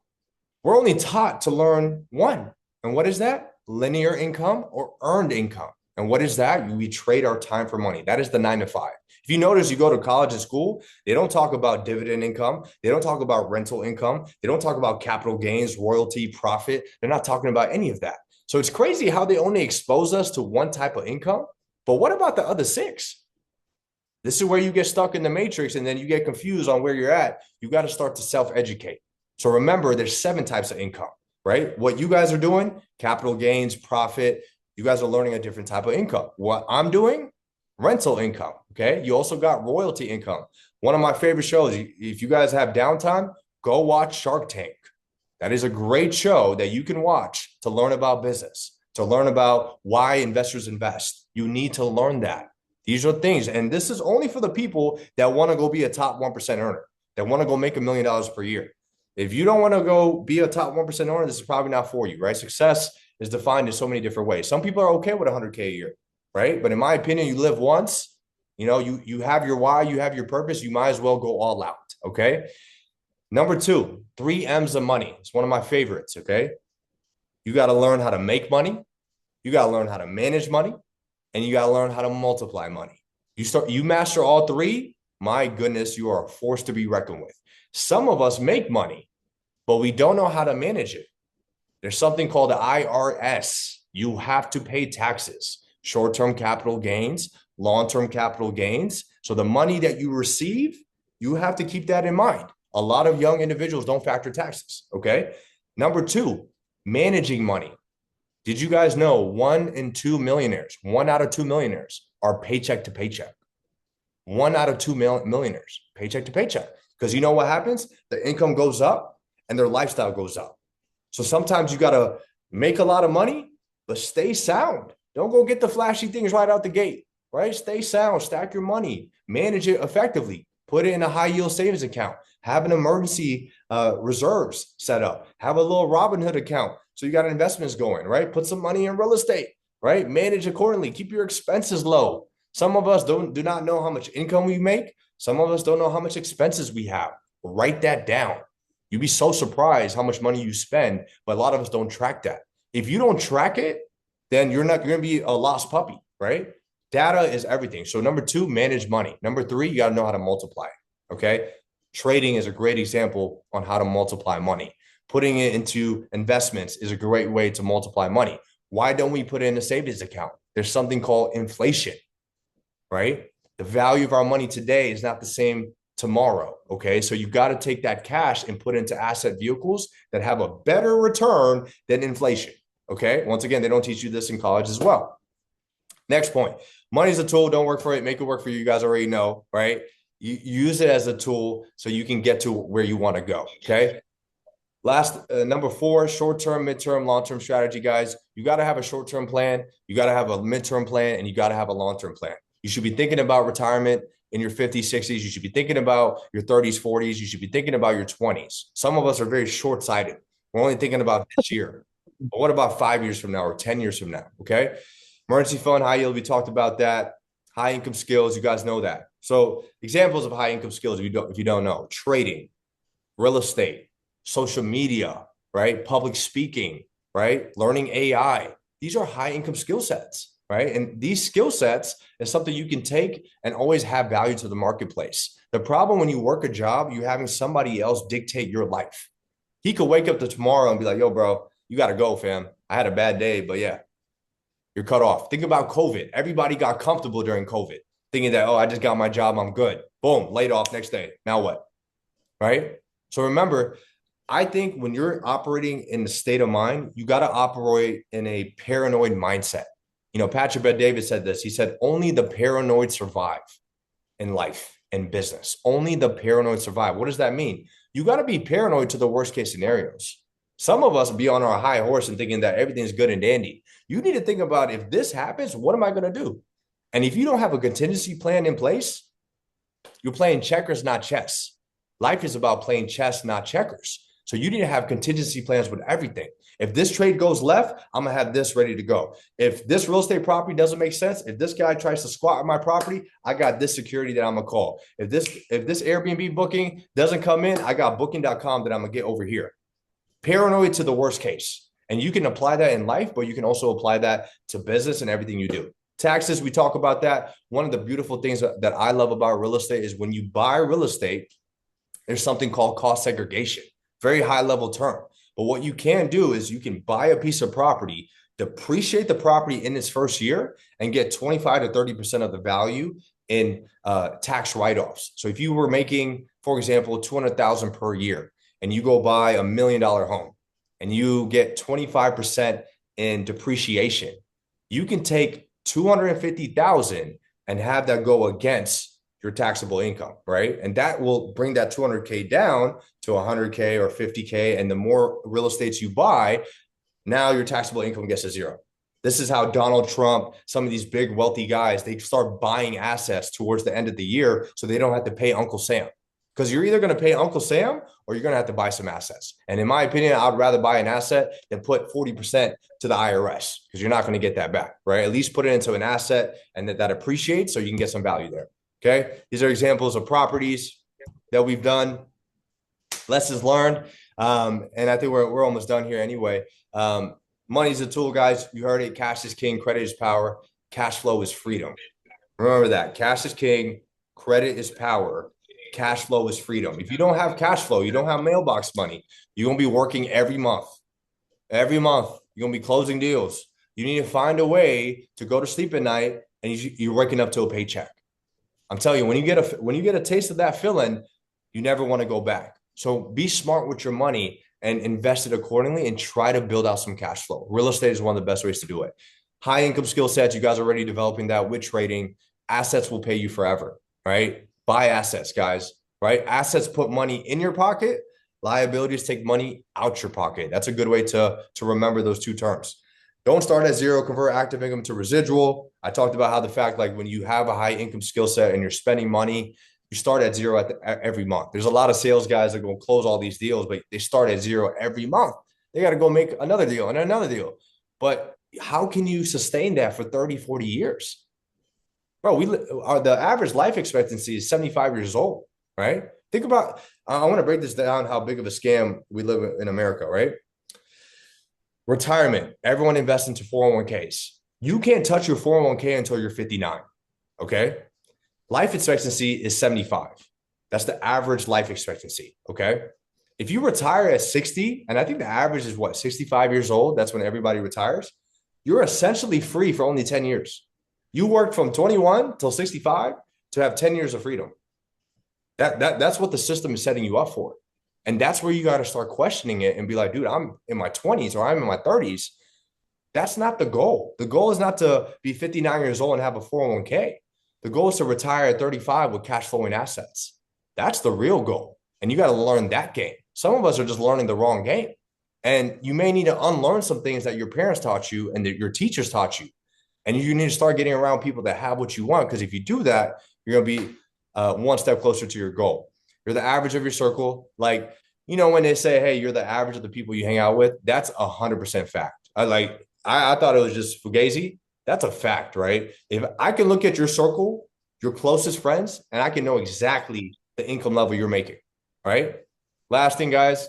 We're only taught to learn one. And what is that? Linear income or earned income. And what is that? We trade our time for money. That is the 9 to 5. If you notice, you go to college and school, they don't talk about dividend income. They don't talk about rental income. They don't talk about capital gains, royalty, profit. They're not talking about any of that. So it's crazy how they only expose us to one type of income. But what about the other 6? This is where you get stuck in the matrix and then you get confused on where you're at. You got to start to self-educate. So remember, there's 7 types of income, right? What you guys are doing, capital gains, profit, you guys are learning a different type of income. What I'm doing, rental income, okay? You also got royalty income. One of my favorite shows, if you guys have downtime, go watch Shark Tank. That is a great show that you can watch to learn about business, to learn about why investors invest. You need to learn that. These are things, and this is only for the people that want to go be a top 1% earner, that want to go make $1 million per year. If you don't want to go be a top 1% earner, this is probably not for you, right? Success is defined in so many different ways. Some people are okay with 100K a year, right? But in my opinion, you live once, you have your why, you have your purpose, you might as well go all out, okay? Number 2, 3 M's of money. It's one of my favorites, okay? You got to learn how to make money. You got to learn how to manage money. And you got to learn how to multiply money. You master all 3, my goodness, you are a force to be reckoned with. Some of us make money, but we don't know how to manage it. There's something called the IRS. You have to pay taxes, short-term capital gains, long-term capital gains. So the money that you receive, you have to keep that in mind. A lot of young individuals don't factor taxes, okay? Number 2, managing money. Did you guys know 1 in 2 millionaires, 1 out of 2 millionaires are paycheck to paycheck? 1 out of 2 millionaires, paycheck to paycheck. Because you know what happens? The income goes up and their lifestyle goes up. So sometimes you got to make a lot of money, but stay sound. Don't go get the flashy things right out the gate, right? Stay sound, stack your money, manage it effectively, put it in a high yield savings account, Have an emergency reserves set up. Have a little Robinhood account. So you got investments going, right? Put some money in real estate, right? Manage accordingly. Keep your expenses low. Some of us do not know how much income we make. Some of us don't know how much expenses we have. Write that down. You'd be so surprised how much money you spend, but a lot of us don't track that. If you don't track it, then you're going to be a lost puppy, right? Data is everything. So number 2, manage money. Number 3, you got to know how to multiply. Okay. Trading is a great example on how to multiply money. Putting it into investments is a great way to multiply money. Why don't we put it in a savings account? There's something called inflation, right? The value of our money today is not the same tomorrow. Okay. So you got to take that cash and put it into asset vehicles that have a better return than inflation. Okay. Once again, they don't teach you this in college as well. Next point, money is a tool. Don't work for it. Make it work for you. You guys already know, right? You use it as a tool so you can get to where you want to go. Okay. Last, number 4, short-term, midterm, long-term strategy, guys. You got to have a short-term plan. You got to have a midterm plan, and you got to have a long-term plan. You should be thinking about retirement in your 50s, 60s. You should be thinking about your 30s, 40s. You should be thinking about your 20s. Some of us are very short-sighted. We're only thinking about this year. But what about 5 years from now or 10 years from now? Okay. Emergency fund, high yield, we talked about that. High income skills, you guys know that. So examples of high income skills, if you don't know, trading, real estate, social media, right? Public speaking, right? Learning AI. These are high income skill sets, right? And these skill sets is something you can take and always have value to the marketplace. The problem when you work a job, you're having somebody else dictate your life. He could wake up to tomorrow and be like, yo, bro, you got to go, fam. I had a bad day, but yeah, you're cut off. Think about COVID. Everybody got comfortable during COVID, thinking that, oh, I just got my job, I'm good. Boom, laid off next day. Now what? Right? So remember, I think when you're operating in the state of mind, you got to operate in a paranoid mindset. You know, Patrick Bet-David said this. He said, only the paranoid survive in life and business. Only the paranoid survive. What does that mean? You got to be paranoid to the worst case scenarios. Some of us be on our high horse and thinking that everything's good and dandy. You need to think about, if this happens, what am I going to do? And if you don't have a contingency plan in place, you're playing checkers, not chess. Life is about playing chess, not checkers. So you need to have contingency plans with everything. If this trade goes left, I'm going to have this ready to go. If this real estate property doesn't make sense, if this guy tries to squat on my property, I got this security that I'm going to call. If this Airbnb booking doesn't come in, I got booking.com that I'm going to get over here. Paranoid to the worst case. And you can apply that in life, but you can also apply that to business and everything you do. Taxes, we talk about that. One of the beautiful things that I love about real estate is when you buy real estate, there's something called cost segregation. Very high level term. But what you can do is you can buy a piece of property, depreciate the property in its first year, and get 25 to 30% of the value in tax write-offs. So if you were making, for example, $200,000 per year, and you go buy $1 million home and you get 25% in depreciation, you can take $250,000 and have that go against your taxable income, right? And that will bring that 200K down to 100K or 50K. And the more real estates you buy, now your taxable income gets to zero. This is how Donald Trump, some of these big wealthy guys, they start buying assets towards the end of the year so they don't have to pay Uncle Sam. Because you're either going to pay Uncle Sam or you're going to have to buy some assets. And in my opinion, I'd rather buy an asset than put 40% to the IRS, because you're not going to get that back, right? At least put it into an asset and that appreciates so you can get some value there. Okay. These are examples of properties that we've done. Lessons learned. And I think we're almost done here anyway. Money is a tool, guys. You heard it. Cash is king. Credit is power. Cash flow is freedom. Remember that. Cash is king. Credit is power. Cash flow is freedom. If you don't have cash flow, you don't have mailbox money, you're going to be working every month. Every month, you're going to be closing deals. You need to find a way to go to sleep at night and you're waking up to a paycheck. I'm telling you, when you get a taste of that feeling, you never want to go back. So be smart with your money and invest it accordingly and try to build out some cash flow. Real estate is one of the best ways to do it. High income skill sets, you guys are already developing that with trading. Assets will pay you forever, right? Buy assets, guys, right? Assets put money in your pocket. Liabilities take money out your pocket. That's a good way to remember those two terms. Don't start at zero, convert active income to residual. I talked about how the fact, like when you have a high income skill set and you're spending money, You start at zero every month. There's a lot of sales guys that are going to close all these deals, but they start at zero every month. They got to go make another deal and another deal. But how can you sustain that for 30, 40 years? Bro, the average life expectancy is 75 years old, right? Think about, I want to break this down, how big of a scam we live in America, right? Retirement, everyone invests into 401ks. You can't touch your 401k until you're 59, okay? Life expectancy is 75. That's the average life expectancy, okay? If you retire at 60, and I think the average is what, 65 years old, that's when everybody retires, you're essentially free for only 10 years. You worked from 21 till 65 to have 10 years of freedom. That's what the system is setting you up for. And that's where you got to start questioning it and be like, dude, I'm in my 20s or I'm in my 30s. That's not the goal. The goal is not to be 59 years old and have a 401k. The goal is to retire at 35 with cash flowing assets. That's the real goal. And you got to learn that game. Some of us are just learning the wrong game. And you may need to unlearn some things that your parents taught you and that your teachers taught you. And you need to start getting around people that have what you want. Because if you do that, you're going to be one step closer to your goal. You're the average of your circle. Like, you know, when they say, hey, you're the average of the people you hang out with, that's 100% fact. I thought it was just fugazi. That's a fact, right? If I can look at your circle, your closest friends, and I can know exactly the income level you're making, right? Last thing, guys,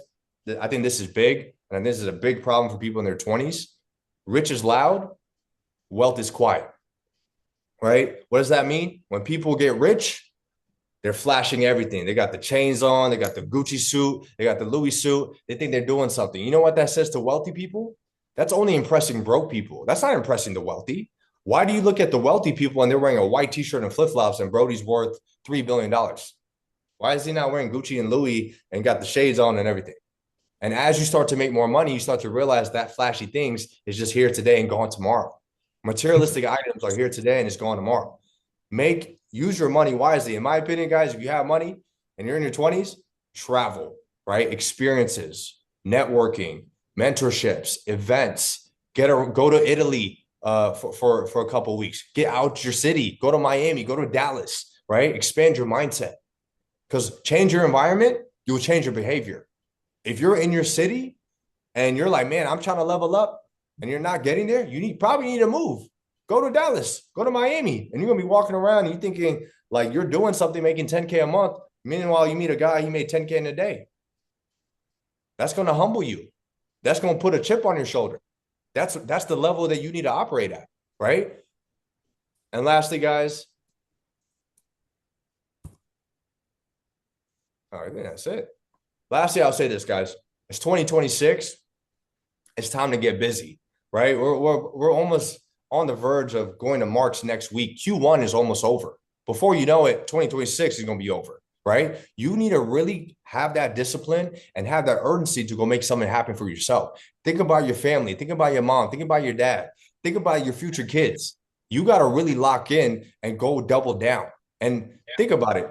I think this is big, and this is a big problem for people in their 20s. Rich is loud, wealth is quiet, right? What does that mean? When people get rich, they're flashing everything. They got the chains on, they got the Gucci suit, they got the Louis suit. They think they're doing something. You know what that says to wealthy people? That's only impressing broke people. That's not impressing the wealthy. Why do you look at the wealthy people and they're wearing a white t-shirt and flip-flops and Brody's worth $3 billion? Why is he not wearing Gucci and Louis and got the shades on and everything? And as you start to make more money, you start to realize that flashy things is just here today and gone tomorrow. Materialistic items are here today and it's gone tomorrow. Use your money wisely. In my opinion, guys, if you have money and you're in your 20s, travel, right? Experiences, networking, mentorships, events, go to Italy for a couple of weeks, get out your city, go to Miami, go to Dallas, right? Expand your mindset, because change your environment, you will change your behavior. If you're in your city and you're like, man, I'm trying to level up and you're not getting there, probably need to move. Go to Dallas, go to Miami, and you're going to be walking around and you're thinking like you're doing something, making 10K a month. Meanwhile, you meet a guy, he made 10K in a day. That's going to humble you. That's going to put a chip on your shoulder. That's the level that you need to operate at, right? And lastly, guys, all right, I think that's it. Lastly, I'll say this, guys. It's 2026. It's time to get busy, right? We're almost on the verge of going to March next week. Q1 is almost over. Before you know it, 2026 is going to be over, right? You need to really have that discipline and have that urgency to go make something happen for yourself. Think about your family. Think about your mom. Think about your dad. Think about your future kids. You got to really lock in and go double down. And think about it.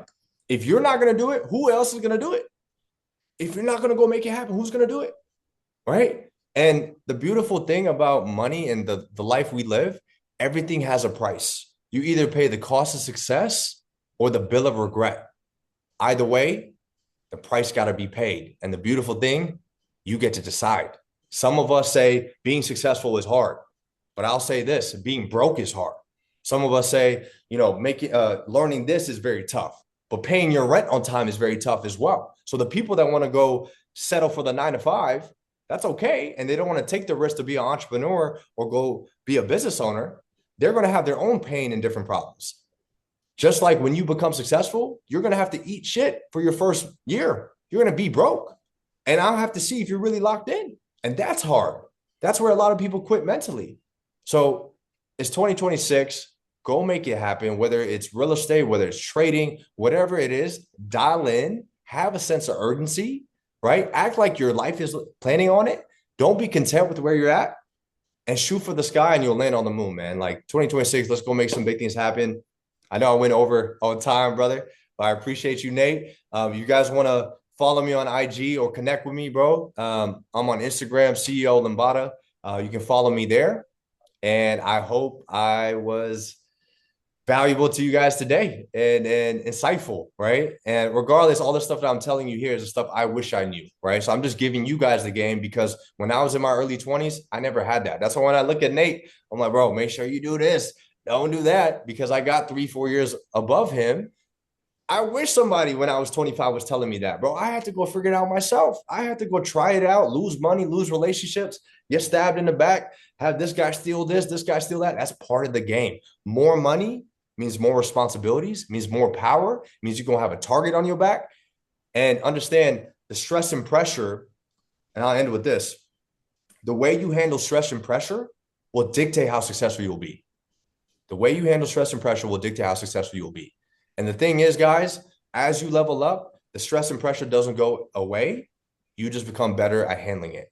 If you're not going to do it, who else is going to do it? If you're not going to go make it happen, who's going to do it, right? And the beautiful thing about money and the life we live, everything has a price. You either pay the cost of success or the bill of regret. Either way, the price got to be paid. And the beautiful thing, you get to decide. Some of us say being successful is hard, but I'll say this, being broke is hard. Some of us say, learning this is very tough, but paying your rent on time is very tough as well. So the people that want to go settle for the 9 to 5, that's okay. And they don't want to take the risk to be an entrepreneur or go be a business owner. They're going to have their own pain and different problems. Just like when you become successful, you're going to have to eat shit for your first year. You're going to be broke. And I'll have to see if you're really locked in. And that's hard. That's where a lot of people quit mentally. So it's 2026. Go make it happen, whether it's real estate, whether it's trading, whatever it is, dial in, have a sense of urgency, right? Act like your life is planning on it. Don't be content with where you're at and shoot for the sky and you'll land on the moon, man. Like 2026, let's go make some big things happen. I know I went over on time, brother, but I appreciate you, Nate. You guys want to follow me on IG or connect with me, bro? I'm on Instagram, CEO Limbada. You can follow me there. And I hope I was valuable to you guys today and insightful, right? And regardless, all the stuff that I'm telling you here is the stuff I wish I knew, right? So I'm just giving you guys the game because when I was in my early 20s, I never had that. That's why when I look at Nate, I'm like, bro, make sure you do this. Don't do that, because I got 3-4 years above him. I wish somebody when I was 25 was telling me that, bro. I had to go figure it out myself. I had to go try it out, lose money, lose relationships, get stabbed in the back, have this guy steal this guy steal that. That's part of the game. More money means more responsibilities, means more power, means you're going to have a target on your back. And understand the stress and pressure. And I'll end with this. The way you handle stress and pressure will dictate how successful you'll be. The way you handle stress and pressure will dictate how successful you'll be. And the thing is, guys, as you level up, the stress and pressure doesn't go away. You just become better at handling it.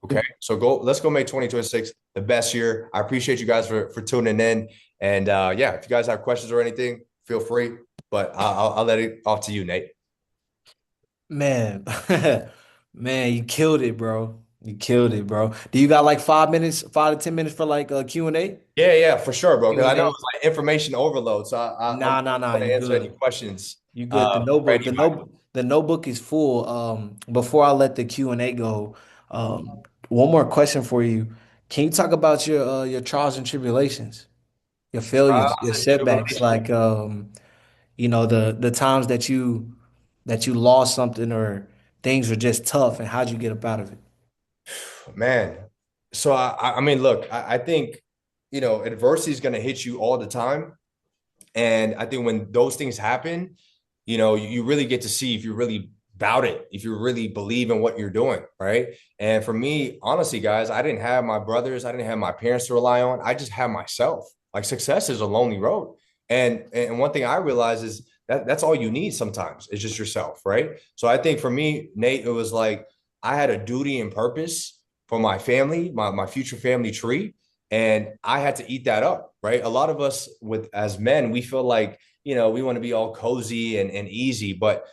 Okay. So let's go make 2026 the best year. I appreciate you guys for tuning in. And yeah, if you guys have questions or anything, feel free. But I'll let it off to you, Nate. Man, man, you killed it, bro. You killed it, bro. Do you got like 5 minutes, 5 to 10 minutes for like a Q&A? Yeah, for sure, bro. Because I know Q&A? it's like information overload. So I'm Nah. going You to answer any good. questions You good. The for notebook, anybody. the notebook is full. Before I let the Q&A go, one more question for you. Can you talk about your trials and tribulations, your failures, your Trials and setbacks, tribulations. like the times that you lost something or things were just tough, and how'd you get up out of it? Man. So I mean, look, I think, adversity is going to hit you all the time. And I think when those things happen, you really get to see if you're really about it, if you really believe in what you're doing, right? And for me, honestly, guys, I didn't have my brothers, I didn't have my parents to rely on. I just had myself. Like, success is a lonely road. And one thing I realized is that's all you need sometimes. It's just yourself, right? So I think for me, Nate, it was like I had a duty and purpose for my family, my future family tree, and I had to eat that up, right? A lot of us as men, we feel like, we want to be all cozy and easy, but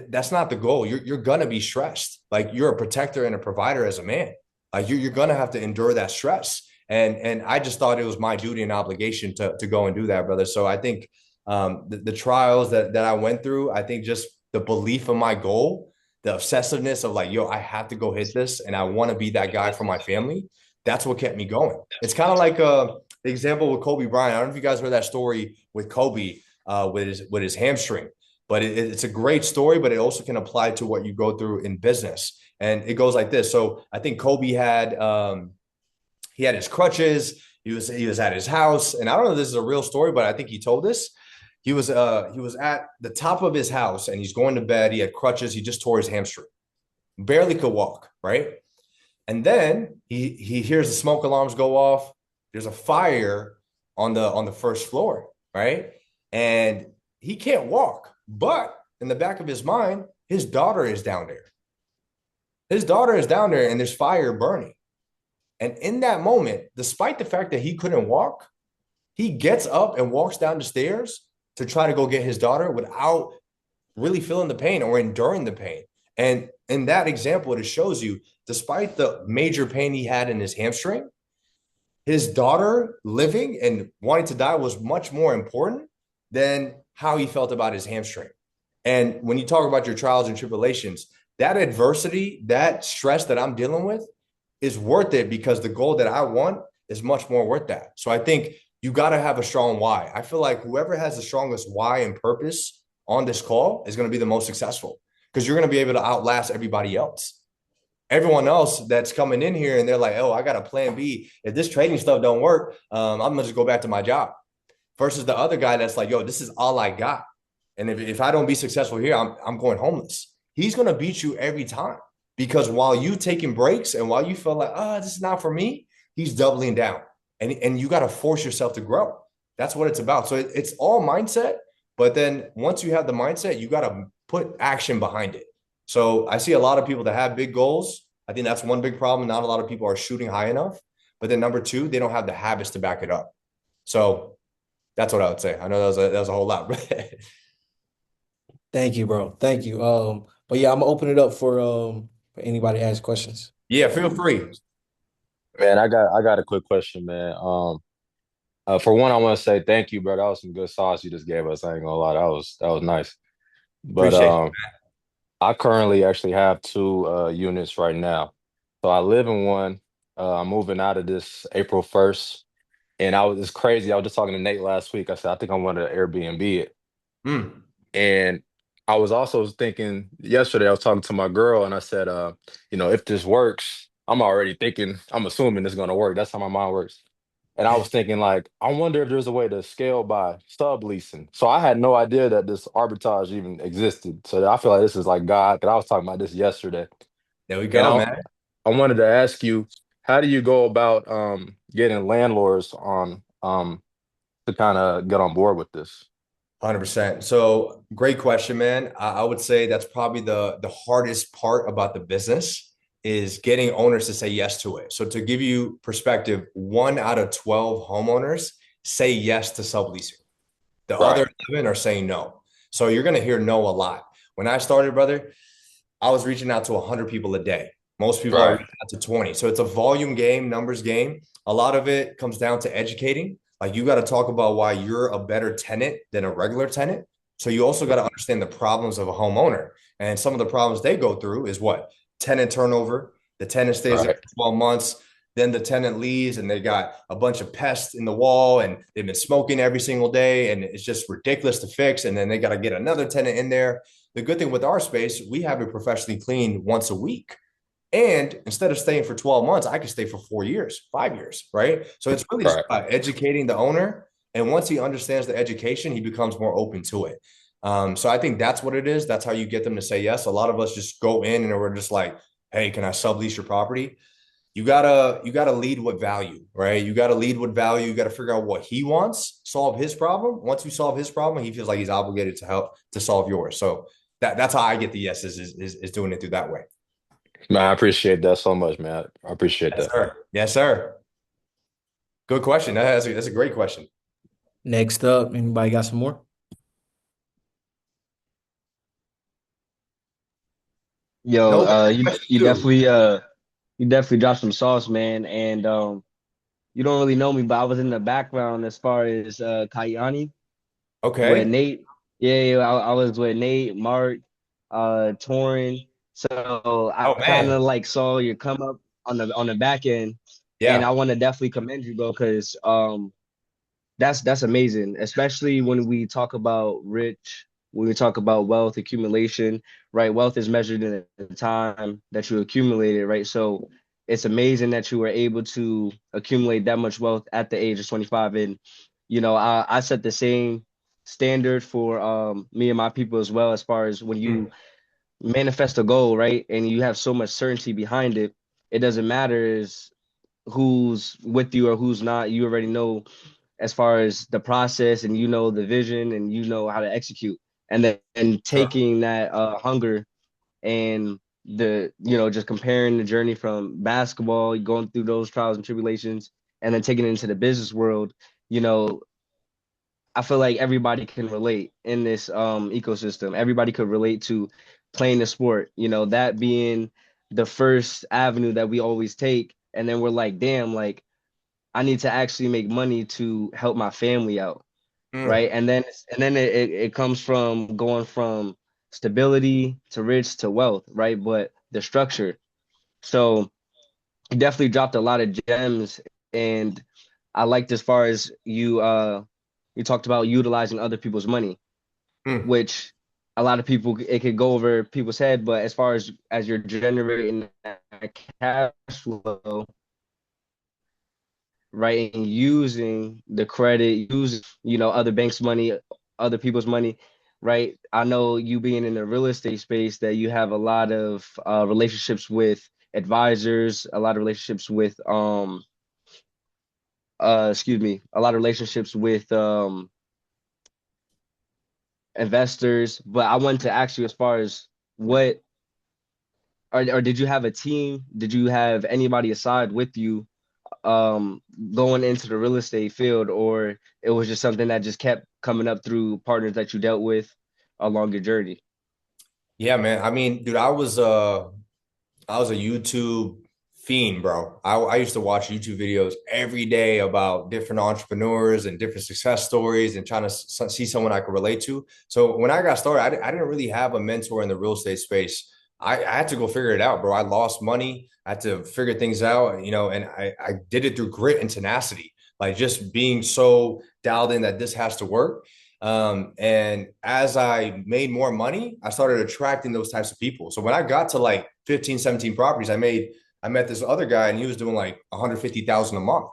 that's not the goal. You're gonna be stressed. Like, you're a protector and a provider as a man. Like, you're gonna have to endure that stress. And I just thought it was my duty and obligation to go and do that, brother. So I think the trials that I went through, I think just the belief in my goal, the obsessiveness of like, yo, I have to go hit this, and I want to be that guy for my family. That's what kept me going. It's kind of like the example with Kobe Bryant. I don't know if you guys heard that story with Kobe with his hamstring, but it's a great story, but it also can apply to what you go through in business. And it goes like this. So I think Kobe he had his crutches. He was at his house, and I don't know if this is a real story, but I think he told this. He was at the top of his house, and he's going to bed. He had crutches. He just tore his hamstring, barely could walk, right? And then he hears the smoke alarms go off. There's a fire on the first floor, right? And he can't walk, but in the back of his mind, his daughter is down there. His daughter is down there, and there's fire burning. And in that moment, despite the fact that he couldn't walk, he gets up and walks down the stairs to try to go get his daughter without really feeling the pain or enduring the pain. And in that example, it shows you, despite the major pain he had in his hamstring, his daughter living and wanting to die was much more important than how he felt about his hamstring. And when you talk about your trials and tribulations, that adversity, that stress that I'm dealing with is worth it, because the goal that I want is much more worth that. So I think you got to have a strong why. I feel like whoever has the strongest why and purpose on this call is going to be the most successful, because you're going to be able to outlast everybody else. Everyone else that's coming in here and they're like, oh, I got a plan B. If this trading stuff don't work, I'm going to just go back to my job. Versus the other guy that's like, yo, this is all I got. And if I don't be successful here, I'm going homeless. He's going to beat you every time, because while you taking breaks and while you feel like, oh, this is not for me, he's doubling down. And you got to force yourself to grow. That's what it's about. So it's all mindset. But then once you have the mindset, you got to put action behind it. So I see a lot of people that have big goals. I think that's one big problem. Not a lot of people are shooting high enough. But then number two, they don't have the habits to back it up. So that's what I would say. I know that was a whole lot. Thank you, bro. Thank you. But yeah, I'm gonna open it up for anybody to ask questions. Yeah, feel free. Man, I got a quick question, man. For one, I want to say thank you, bro. That was some good sauce you just gave us. I ain't gonna lie, that was nice. But Appreciate it. I currently actually have two units right now. So I live in one. I'm moving out of this April 1st. And it's crazy. I was just talking to Nate last week. I said, I think I want to Airbnb it. Mm. And I was also thinking yesterday, I was talking to my girl and I said, if this works, I'm already thinking, I'm assuming it's gonna work. That's how my mind works. And I was thinking, like, I wonder if there's a way to scale by subleasing. So I had no idea that this arbitrage even existed. So I feel like this is like God, because I was talking about this yesterday. There we And go, I, man. I wanted to ask you, how do you go about getting landlords to kind of get on board with this? 100%. So great question, man. I would say that's probably the hardest part about the business is getting owners to say yes to it. So to give you perspective, 1 out of 12 homeowners say yes to subleasing. The Right. other 11 are saying no. So you're going to hear no a lot. When I started, brother, I was reaching out to 100 people a day. Most people are Right. reaching out to 20. So it's a volume game, numbers game. A lot of it comes down to educating. Like you got to talk about why you're a better tenant than a regular tenant. So you also got to understand the problems of a homeowner. And some of the problems they go through is what? Tenant turnover. The tenant stays there Right. for 12 months. Then the tenant leaves and they got a bunch of pests in the wall and they've been smoking every single day. And it's just ridiculous to fix. And then they got to get another tenant in there. The good thing with our space, we have it professionally cleaned once a week. And instead of staying for 12 months, I can stay for 4 years, 5 years, right? So it's really just Right. about educating the owner. And once he understands the education, he becomes more open to it. So I think that's what it is. That's how you get them to say yes. A lot of us just go in and we're just like, hey, can I sublease your property? You gotta lead with value, right? You gotta lead with value. You gotta figure out what he wants, solve his problem. Once you solve his problem, he feels like he's obligated to help to solve yours. So that's how I get the yeses is doing it through that way. Man, I appreciate that so much, man. I appreciate Yes, that. sir. Yes, sir. Good question. That's a great question. Next up, anybody got some more? Yo, No you question you two. definitely dropped some sauce, man. And you don't really know me, but I was in the background as far as Kayani with Okay. Nate. Yeah, I was with Nate, Mark, Torin. So I Oh kind man. of like saw your come up on the back end, and I Yeah. want to definitely commend you, bro, because that's amazing, especially when we talk about when we talk about wealth accumulation, right? Wealth is measured in the time that you accumulated, right? So it's amazing that you were able to accumulate that much wealth at the age of 25. And, I set the same standard for me and my people as well, as far as when you Mm, manifest a goal, right? And you have so much certainty behind it, it doesn't matter is who's with you or who's not. You already know as far as the process, and you know the vision, and you know how to execute, and then and sure. taking that hunger and the just comparing the journey from basketball, going through those trials and tribulations, and then taking it into the business world. you know I feel like everybody can relate in this ecosystem. Everybody could relate to playing the sport, that being the first avenue that we always take, and then we're like, damn, like I need to actually make money to help my family out, Mm, right? And then it comes from going from stability to rich to wealth, right? But the structure. So you definitely dropped a lot of gems, and I liked as far as you talked about utilizing other people's money, mm. which a lot of people it could go over people's head, but as far as you're generating that cash flow, right, and using the credit, use other banks' money, other people's money, right? I know you being in the real estate space that you have a lot of relationships with advisors, a lot of relationships with excuse me, a lot of relationships with investors. But I wanted to ask you as far as what or did you have a team? Did you have anybody aside with you um going into the real estate field, or it was just something that just kept coming up through partners that you dealt with along your journey? Yeah, man. I mean, dude, I was a YouTube fiend, bro. I used to watch YouTube videos every day about different entrepreneurs and different success stories and trying to see someone I could relate to. So when I got started, I didn't really have a mentor in the real estate space. I had to go figure it out, bro. I lost money. I had to figure things out, you know, and I did it through grit and tenacity, like just being so dialed in that this has to work. And as I made more money, I started attracting those types of people. So when I got to like 15, 17 properties, I met this other guy and he was doing like 150,000 a month.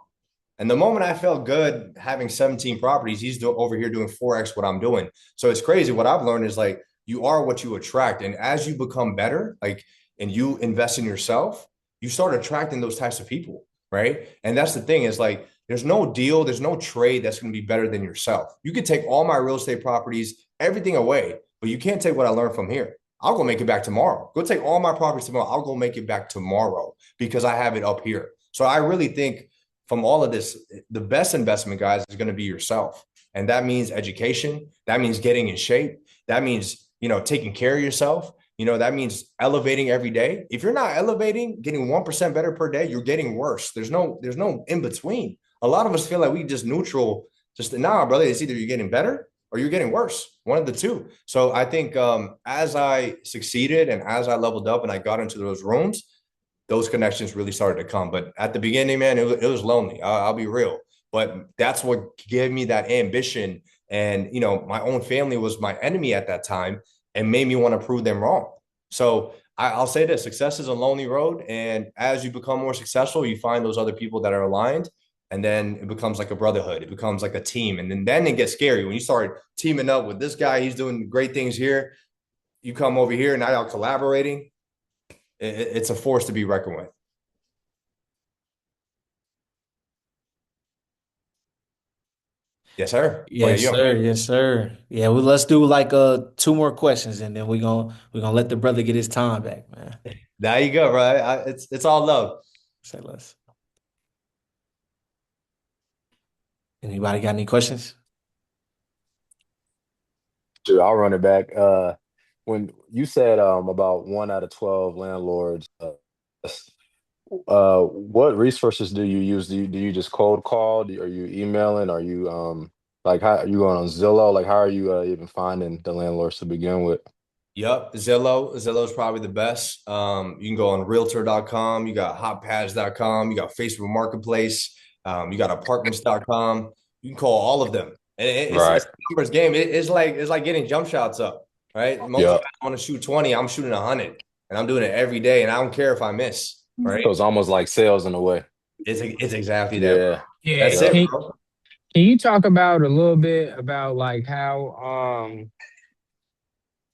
And the moment I felt good having 17 properties, he's over here doing 4x what I'm doing. So it's crazy. What I've learned is like you are what you attract. And as you become better, like, and you invest in yourself, you start attracting those types of people, right? And that's the thing is like, there's no deal, there's no trade that's going to be better than yourself. You could take all my real estate properties, everything away, but you can't take what I learned from here. I'll go make it back tomorrow. Go take all my properties tomorrow. I'll go make it back tomorrow because I have it up here. So I really think from all of this, the best investment, guys, is going to be yourself. And that means education. That means getting in shape. That means, you know, taking care of yourself. You know, that means elevating every day. If you're not elevating, getting 1% better per day, you're getting worse. There's no in between. A lot of us feel like we just neutral, just nah, brother. It's either you're getting better or you're getting worse, one of the two. So I think as I succeeded and as I leveled up and I got into those rooms, those connections really started to come. But at the beginning, man, it was lonely. I'll be real. But that's what gave me that ambition. And, you know, my own family was my enemy at that time and made me want to prove them wrong. So I'll say this, success is a lonely road. And as you become more successful, you find those other people that are aligned. And then it becomes like a brotherhood. It becomes like a team. And then it gets scary when you start teaming up with this guy. He's doing great things here. You come over here and now y'all collaborating. It's a force to be reckoned with. Yes, sir. Yes, sir. Yes, sir. Yeah, well, let's do like two more questions and then we're gonna let the brother get his time back, man. There you go, bro. It's all love. Say less. Anybody got any questions? Dude, I'll run it back. When you said about 1 out of 12 landlords, what resources do you use? Do you just cold call? Are you emailing? Are you like how are you going on Zillow? Like how are you even finding the landlords to begin with? Yep, Zillow. Zillow is probably the best. You can go on realtor.com, you got hotpads.com, you got Facebook Marketplace, you got apartments.com. You can call all of them. And it's a numbers game. It's like getting jump shots up, right? Most guys want to shoot 20, I'm shooting 100. And I'm doing it every day, and I don't care if I miss, right? So it's almost like sales in a way. It's exactly that, bro. Yeah. That's it, bro. Can you talk about a little bit about like how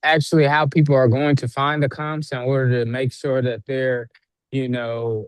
actually how people are going to find the comps in order to make sure that they're, you know,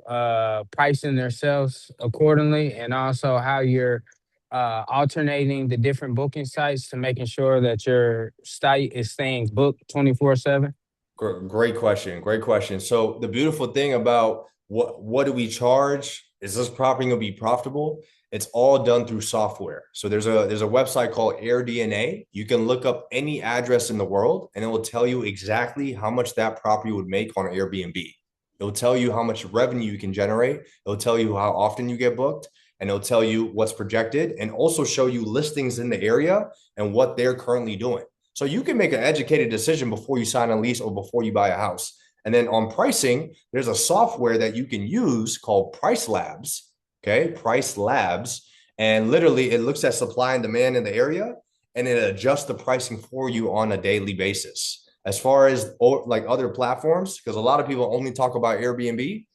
pricing themselves accordingly, and also how you're alternating the different booking sites to making sure that your site is staying booked 24/7? Great question. Great question. So the beautiful thing about what do we charge? Is this property going to be profitable? It's all done through software. So there's a website called AirDNA. You can look up any address in the world and it will tell you exactly how much that property would make on Airbnb. It will tell you how much revenue you can generate. It will tell you how often you get booked, and it'll tell you what's projected and also show you listings in the area and what they're currently doing. So you can make an educated decision before you sign a lease or before you buy a house. And then on pricing, there's a software that you can use called Price Labs. Okay, Price Labs. And literally it looks at supply and demand in the area and it adjusts the pricing for you on a daily basis. As far as like other platforms, because a lot of people only talk about Airbnb,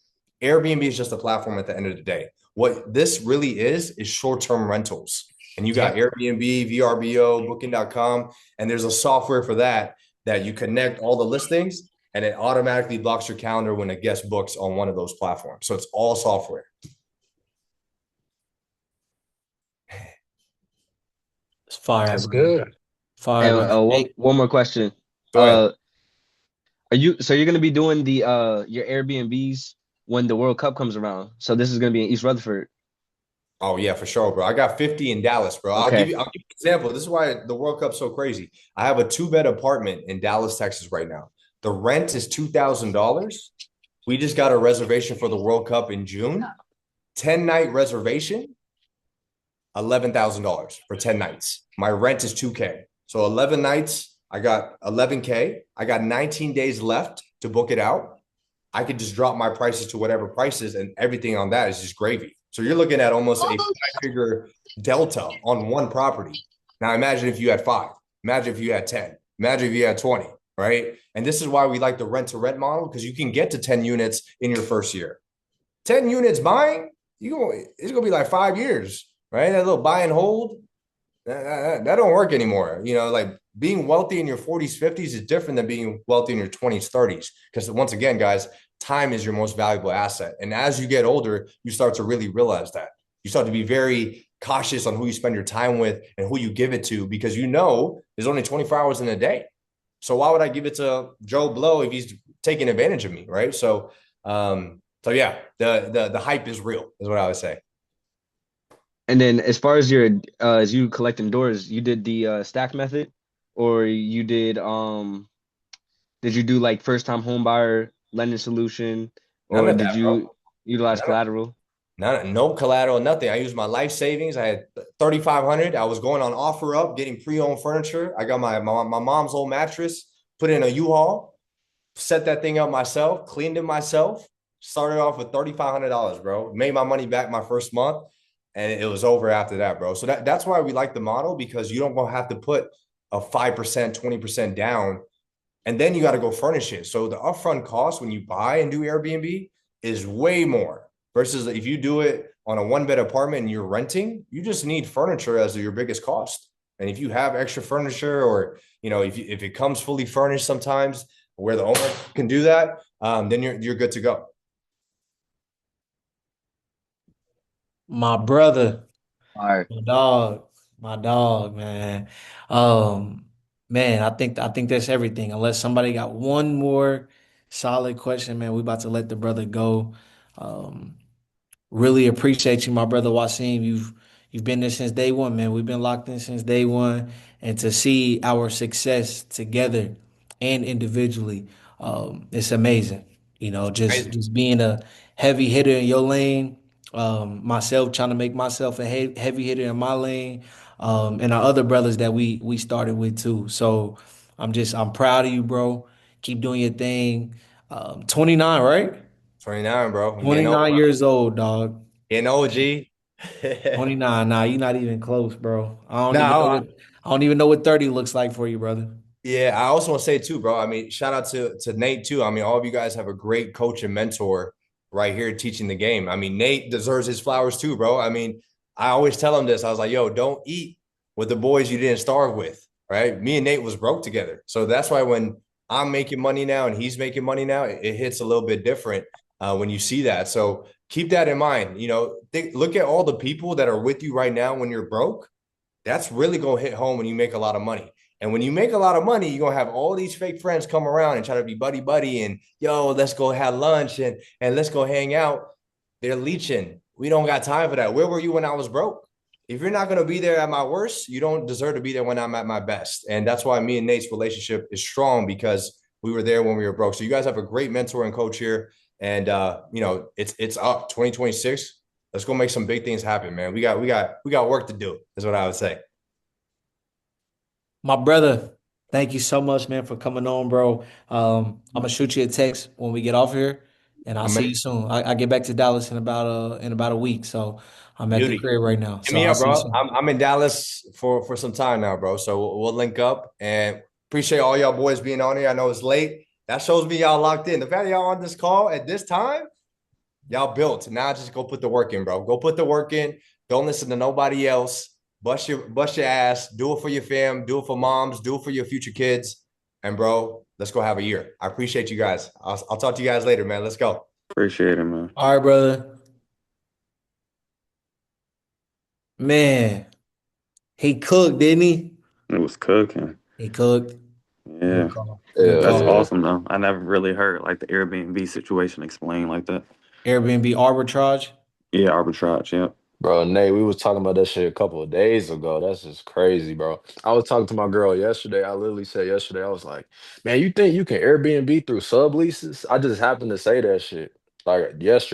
Airbnb is just a platform at the end of the day. What this really is short-term rentals. And you got Airbnb, VRBO, booking.com, and there's a software for that you connect all the listings and it automatically blocks your calendar when a guest books on one of those platforms. So it's all software. It's fire. That's good. Fire. And one more question. Go ahead. So you're gonna be doing the your Airbnbs when the World Cup comes around. So this is gonna be in East Rutherford. Oh yeah, for sure, bro. I got 50 in Dallas, bro. Okay. I'll give you an example. This is why the World Cup's so crazy. I have a 2-bed apartment in Dallas, Texas right now. The rent is $2,000. We just got a reservation for the World Cup in June. 10-night reservation, $11,000 for 10 nights. My rent is $2K. So 11 nights, I got $11K. I got 19 days left to book it out. I could just drop my prices to whatever prices, and everything on that is just gravy. So you're looking at almost a 5-figure delta on one property. Now imagine if you had 5. Imagine if you had 10. Imagine if you had 20, right? And this is why we like the rent to rent model, because you can get to 10 units in your first year. 10 units buying, it's gonna be like 5 years, right? That little buy and hold, that don't work anymore. Like being wealthy in your 40s, 50s is different than being wealthy in your 20s, 30s. Because once again, guys, time is your most valuable asset. And as you get older, you start to really realize that. You start to be very cautious on who you spend your time with and who you give it to, because there's only 24 hours in a day. So why would I give it to Joe Blow if he's taking advantage of me, right? So yeah, the hype is real, is what I would say. And then as far as your as you collecting doors, you did the stack method, or did you do like first time home buyer lending solution, None or of did that, bro. you utilize collateral? No collateral, nothing. I used my life savings. I had 3,500. I was going on OfferUp, getting pre-owned furniture. I got my mom's old mattress, put it in a U-Haul, set that thing up myself, cleaned it myself. Started off with $3,500, bro. Made my money back my first month, and it was over after that, bro. So that's why we like the model, because you don't gonna have to put a 5%, 20% down, and then you got to go furnish it. So the upfront cost when you buy and do Airbnb is way more versus if you do it on a 1-bed apartment and you're renting, you just need furniture as your biggest cost. And if you have extra furniture, or if it comes fully furnished sometimes where the owner can do that, then you're good to go. My brother, All right. my dog, man. Um, man, I think that's everything. Unless somebody got one more solid question, man, we about to let the brother go. Um, Really appreciate you, my brother Waseem. You've been there since day one, man. We've been locked in since day one, and to see our success together and individually, it's amazing. Amazing. Just being a heavy hitter in your lane, myself trying to make myself a heavy hitter in my lane, and our other brothers that we started with too. So I'm proud of you, bro. Keep doing your thing. 29, right? 29, bro. I'm getting old. 29 years old, dog. Getting old, G. 29. Nah, you're not even close, bro. Now, I don't even know what 30 looks like for you, brother. yeah, I also want to say too, bro. I mean, shout out to Nate too. I mean, all of you guys have a great coach and mentor right here teaching the game. I mean, Nate deserves his flowers too, bro. I mean, I always tell him this. I was like, yo, don't eat with the boys you didn't starve with, right? Me and Nate was broke together. So that's why when I'm making money now and he's making money now, it hits a little bit different when you see that. So keep that in mind. Look at all the people that are with you right now when you're broke. That's really going to hit home when you make a lot of money. And when you make a lot of money, you're gonna have all these fake friends come around and try to be buddy and yo, let's go have lunch and let's go hang out. They're leeching. We don't got time for that. Where were you when I was broke? If you're not gonna be there at my worst, you don't deserve to be there when I'm at my best. And that's why me and Nate's relationship is strong, because we were there when we were broke. So you guys have a great mentor and coach here. And it's up 2026. Let's go make some big things happen, man. We got work to do, is what I would say. My brother, thank you so much, man, for coming on, bro. I'm gonna shoot you a text when we get off here, and I'll I'm see you soon. I get back to Dallas in about a week, so I'm at the beauty. crib right now. Hit So me I'll up, see you bro. soon. I'm in Dallas for some time now, bro. So we'll link up, and appreciate all y'all boys being on here. I know it's late. That shows me y'all locked in. The fact that y'all on this call at this time, y'all built. Now just go put the work in, bro. Go put the work in. Don't listen to nobody else. Bust your ass. Do it for your fam. Do it for moms. Do it for your future kids. And bro, let's go have a year. I appreciate you guys. I'll talk to you guys later, man. Let's go. Appreciate it, man. All right, brother. Man, he cooked, didn't he? It was cooking. He cooked. Good Yeah. call. Good Yeah, That's call. yeah. awesome, though. I never really heard like the Airbnb situation explained like that. Airbnb arbitrage. Yeah, arbitrage. Yeah. Bro, Nate, we was talking about that shit a couple of days ago. That's just crazy, bro. I was talking to my girl yesterday. I literally said yesterday, I was like, man, you think you can Airbnb through subleases? I just happened to say that shit like yesterday.